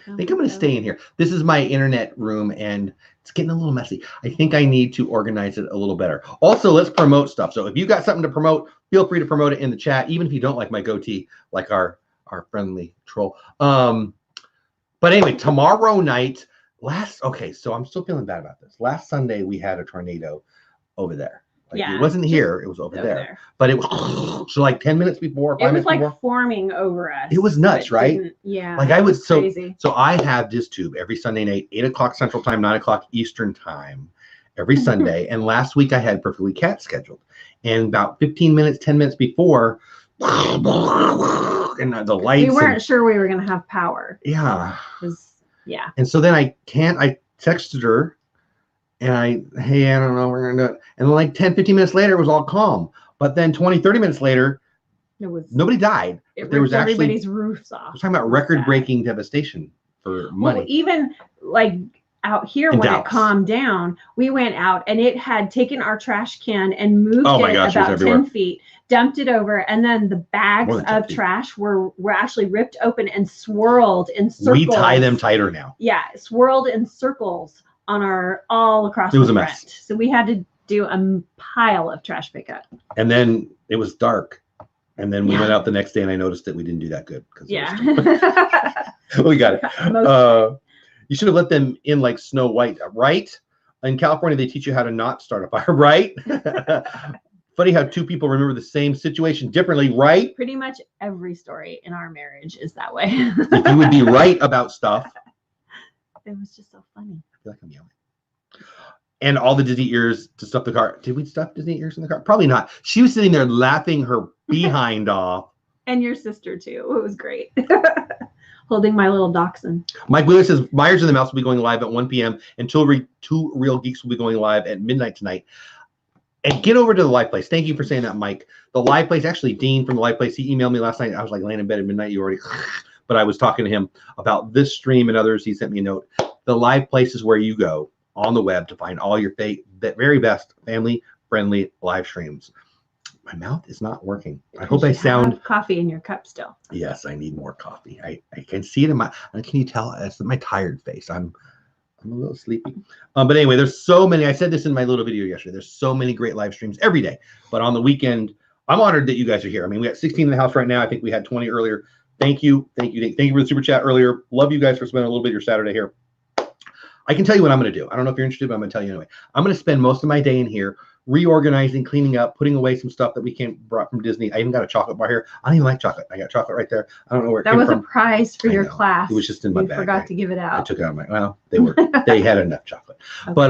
I think I'm going to stay in here. This is my internet room, and it's getting a little messy. I think I need to organize it a little better. Also, let's promote stuff. So if you got something to promote, feel free to promote it in the chat, even if you don't like my goatee, like our friendly troll. But anyway, tomorrow night, so I'm still feeling bad about this. Last Sunday, we had a tornado over there. It wasn't here, it was over there. But it was so like 10 minutes before, 5 minutes before. It was like forming over us. It was nuts, right? Yeah. Like I was crazy. So I have DizTube every Sunday night, 8 o'clock Central Time, 9 o'clock Eastern Time, every Sunday. And last week I had Perfectly Cat scheduled. And about 10 minutes before, and the lights. We weren't sure we were going to have power. Yeah. Yeah. And so then I texted her. And hey, I don't know, we're gonna do it. And then like 10-15 minutes later, it was all calm. But then 20-30 minutes later, nobody died. There was everybody's roofs off. We're talking about record-breaking devastation for money. Well, even like out here when it calmed down, we went out and it had taken our trash can and moved it about 10 feet, dumped it over, and then the bags of trash were actually ripped open and swirled in circles. We tie them tighter now. Yeah, swirled in circles on all across the front. Mess. So we had to do a pile of trash pickup. And then it was dark. And then we went out the next day and I noticed that we didn't do that good. Yeah. We got it. You should have let them in like Snow White, right? In California, they teach you how to not start a fire, right? Funny how 2 people remember the same situation differently, right? Pretty much every story in our marriage is that way. If you would be right about stuff. It was just so funny. I feel like I'm yelling. And all the Disney ears to stuff the car. Did we stuff Disney ears in the car? Probably not. She was sitting there laughing her behind off. And your sister too. It was great. Holding my little dachshund. Mike Wheeler says Myers and the Mouse will be going live at 1 p.m. and Two Real Geeks will be going live at midnight tonight. And get over to the Live Place. Thank you for saying that, Mike. The Live Place, actually, Dean from the Live Place, he emailed me last night. I was like laying in bed at midnight. You already, but I was talking to him about this stream and others. He sent me a note. The Live Place is where you go on the web to find all your very best family-friendly live streams. My mouth is not working. I Because hope I you sound. have coffee in your cup still. Yes, I need more coffee. I can see it in my. Can you tell? It's my tired face. I'm a little sleepy. But anyway, there's so many. I said this in my little video yesterday. There's so many great live streams every day. But on the weekend, I'm honored that you guys are here. I mean, we got 16 in the house right now. I think we had 20 earlier. Thank you. Thank you for the super chat earlier. Love you guys for spending a little bit of your Saturday here. I can tell you what I'm going to do. I don't know if you're interested, but I'm going to tell you anyway. I'm going to spend most of my day in here reorganizing, cleaning up, putting away some stuff that we brought from Disney. I even got a chocolate bar here. I don't even like chocolate. I got chocolate right there. I don't know where it came from. That was a prize for your class. It was just in my bag. Forgot to give it out. I took it out of my. Well, they had enough chocolate. Okay. But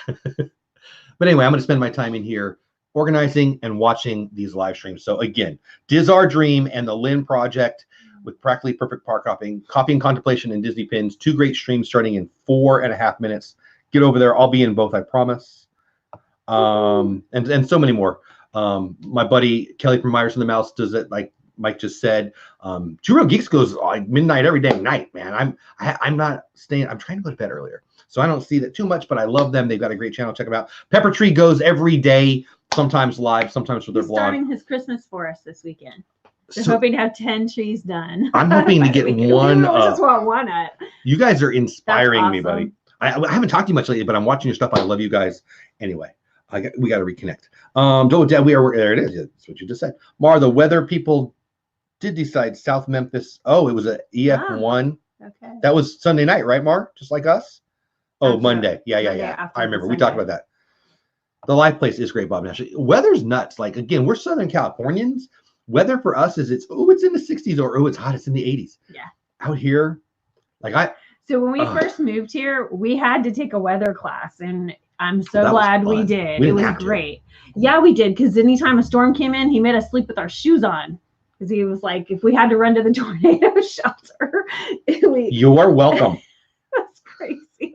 but anyway, I'm going to spend my time in here organizing and watching these live streams. So again, Diz Our Dream and the Lynn Project with Practically Perfect Park Hopping, Copying Contemplation, and Disney Pins. 2 great streams starting in 4.5 minutes. Get over there. I'll be in both, I promise. And so many more. My buddy Kelly from Myers and the Mouse does it, like Mike just said. Two Real Geeks goes like midnight every day night, man. I'm not staying. I'm trying to go to bed earlier, so I don't see that too much, but I love them. They've got a great channel. Check them out. Pepper Tree goes every day, sometimes live, sometimes with their vlog. Starting his Christmas for us this weekend. They're hoping to have 10 trees done. I'm hoping to get one up. I just want one up. You guys are inspiring me, awesome. buddy. I haven't talked to you much lately, but I'm watching your stuff. I love you guys. Anyway, we got to reconnect. Dad, there it is. That's what you just said. Mar, the weather people did decide South Memphis. Oh, it was a EF1. Okay. That was Sunday night, right, Mar? Just like us? Oh, After, Monday. Yeah. I remember. We talked about that. The live place is great, Bob Nash. Weather's nuts. Like, again, we're Southern Californians. Weather for us is it's in the 60s or it's hot. It's in the 80s. Yeah. Out here, So when we first moved here, we had to take a weather class, and I'm so glad we did. It was great. Yeah, we did, because anytime a storm came in, he made us sleep with our shoes on, because he was like, if we had to run to the tornado shelter, you're welcome. That's crazy.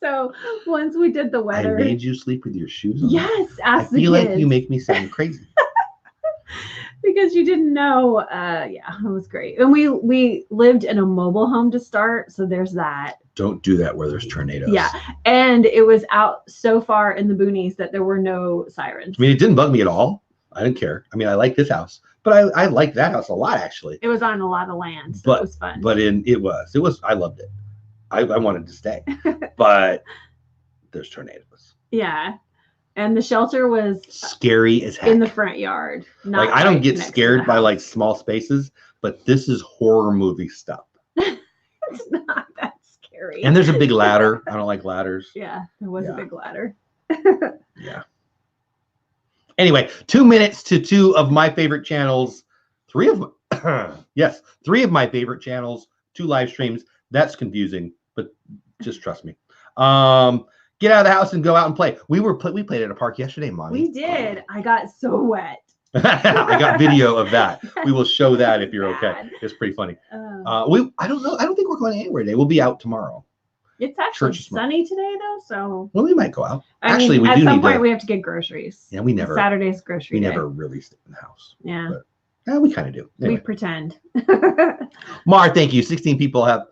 So once we did the weather, I made you sleep with your shoes on. Yes, I feel like you make me sound crazy. Because you didn't know. Yeah, it was great. And we lived in a mobile home to start, so there's that. Don't do that where there's tornadoes. Yeah, and it was out so far in the boonies that there were no sirens. I mean, it didn't bug me at all. I didn't care. I mean, I like this house, but I like that house a lot, actually. It was on a lot of land, so it was fun. But it was. I loved it. I wanted to stay, but there's tornadoes. Yeah. And the shelter was scary as heck in the front yard. Like, I don't get scared by like small spaces, but this is horror movie stuff. It's not that scary. And there's a big ladder. I don't like ladders. Yeah, there was a big ladder. Yeah. Anyway, 2 minutes to 2 of my favorite channels. 3 of my favorite channels, 2 live streams. That's confusing, but just trust me. Get out of the house and go out and play. We played at a park yesterday, Mommy. We did. I got so wet. I got video of that. We will show that if you're okay. It's pretty funny. I don't know. I don't think we're going anywhere today. We'll be out tomorrow. It's actually sunny today, though. So we might go out. I mean, at some point we have to get groceries. Yeah, we never. Saturday's grocery day. We never really stay in the house. Yeah. But, yeah, we kind of do. Anyway. We pretend. Mar, thank you. 16 people have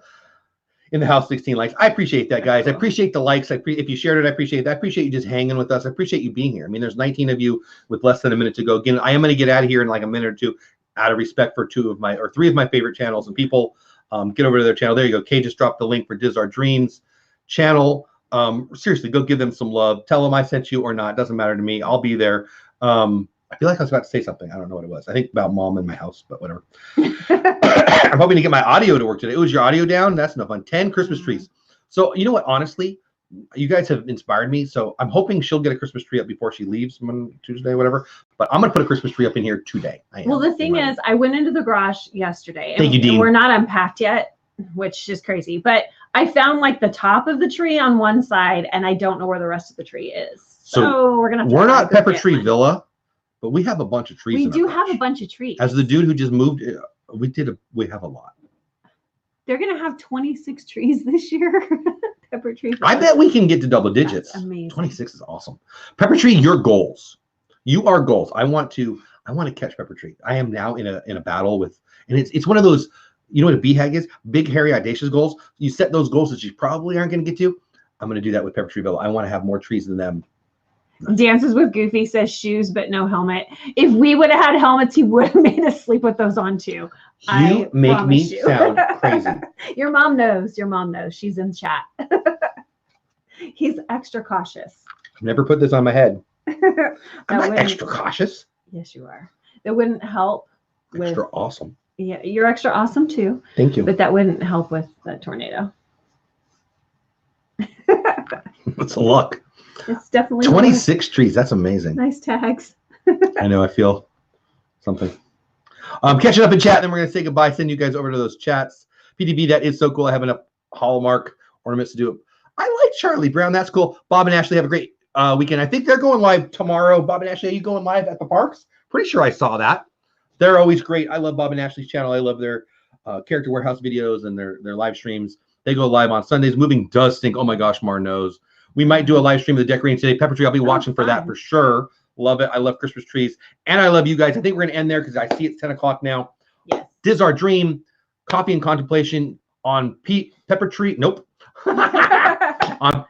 in the house, 16 likes. I appreciate that, guys. I appreciate the likes. If you shared it, I appreciate that. I appreciate you just hanging with us. I appreciate you being here. I mean, there's 19 of you with less than a minute to go. Again, I am going to get out of here in like a minute or two out of respect for 3 of my favorite channels. And people, get over to their channel. There you go. Kay just dropped the link for Diz Our Dreams channel. Seriously, go give them some love. Tell them I sent you or not. It doesn't matter to me. I'll be there. I feel like I was about to say something. I don't know what it was. I think about Mom in my house, but whatever. I'm hoping to get my audio to work today. Oh, is your audio down? That's no fun. 10 Christmas trees. So, you know what? Honestly, you guys have inspired me. So I'm hoping she'll get a Christmas tree up before she leaves Tuesday, whatever. But I'm going to put a Christmas tree up in here today. Well, the thing is, I went into the garage yesterday. Thank you, Dean. We're not unpacked yet, which is crazy. But I found like the top of the tree on one side, and I don't know where the rest of the tree is. So we're going to. We're not Pepper Tree Villa. But we have a bunch of trees. We do have a bunch of trees. As the dude who just moved, we have a lot. They're gonna have 26 trees this year. Pepper Tree. I bet we can get to double digits. That's amazing. 26 is awesome. Pepper Tree, your goals. You are goals. I want to catch Pepper Tree. I am now in a battle with, and it's one of those. You know what a BHAG is? Big, hairy, audacious goals. You set those goals that you probably aren't going to get to. I'm going to do that with Pepper Tree Villa. I want to have more trees than them. Dances with Goofy says shoes, but no helmet. If we would have had helmets, he would have made us sleep with those on too. You make me sound crazy. Your mom knows. Your mom knows. She's in chat. He's extra cautious. I've never put this on my head. I'm not wouldn't- extra cautious. Yes, you are. That wouldn't help with. Extra awesome. Yeah, you're extra awesome too. Thank you. But that wouldn't help with the tornado. What's the luck? It's definitely 26 trees. That's amazing. nice tags. I know. I feel something. Catching up in chat, then we're going to say goodbye. Send you guys over to those chats. PDB, that is so cool. I have enough Hallmark ornaments to do it. I like Charlie Brown. That's cool. Bob and Ashley have a great weekend. I think they're going live tomorrow. Bob and Ashley, are you going live at the parks? Pretty sure I saw that. They're always great. I love Bob and Ashley's channel. I love their Character Warehouse videos and their live streams. They go live on Sundays. Moving does stink. Oh my gosh, Mar knows. We might do a live stream of the decorating today. Pepper Tree, I'll be watching for that for sure. Love it. I love Christmas trees. And I love you guys. I think we're going to end there because I see it's 10 o'clock now. Yes. This is our dream. Coffee and contemplation on Pepper Tree. Nope. On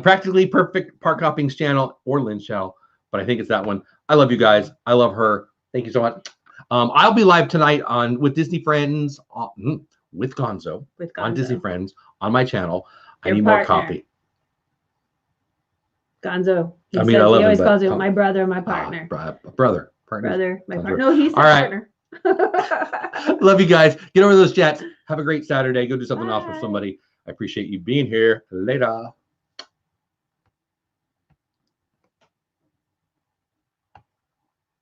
Practically Perfect Park Hopping's channel or Lynn's channel. But I think it's that one. I love you guys. I love her. Thank you so much. I'll be live tonight with Disney Friends, with Gonzo, on Disney Friends on my channel. I need more coffee. Gonzo. He I always calls you my brother, my partner. Brother, my partner. No, he's the partner. Love you guys. Get over those chats. Have a great Saturday. Go do something awesome for somebody. I appreciate you being here. Later.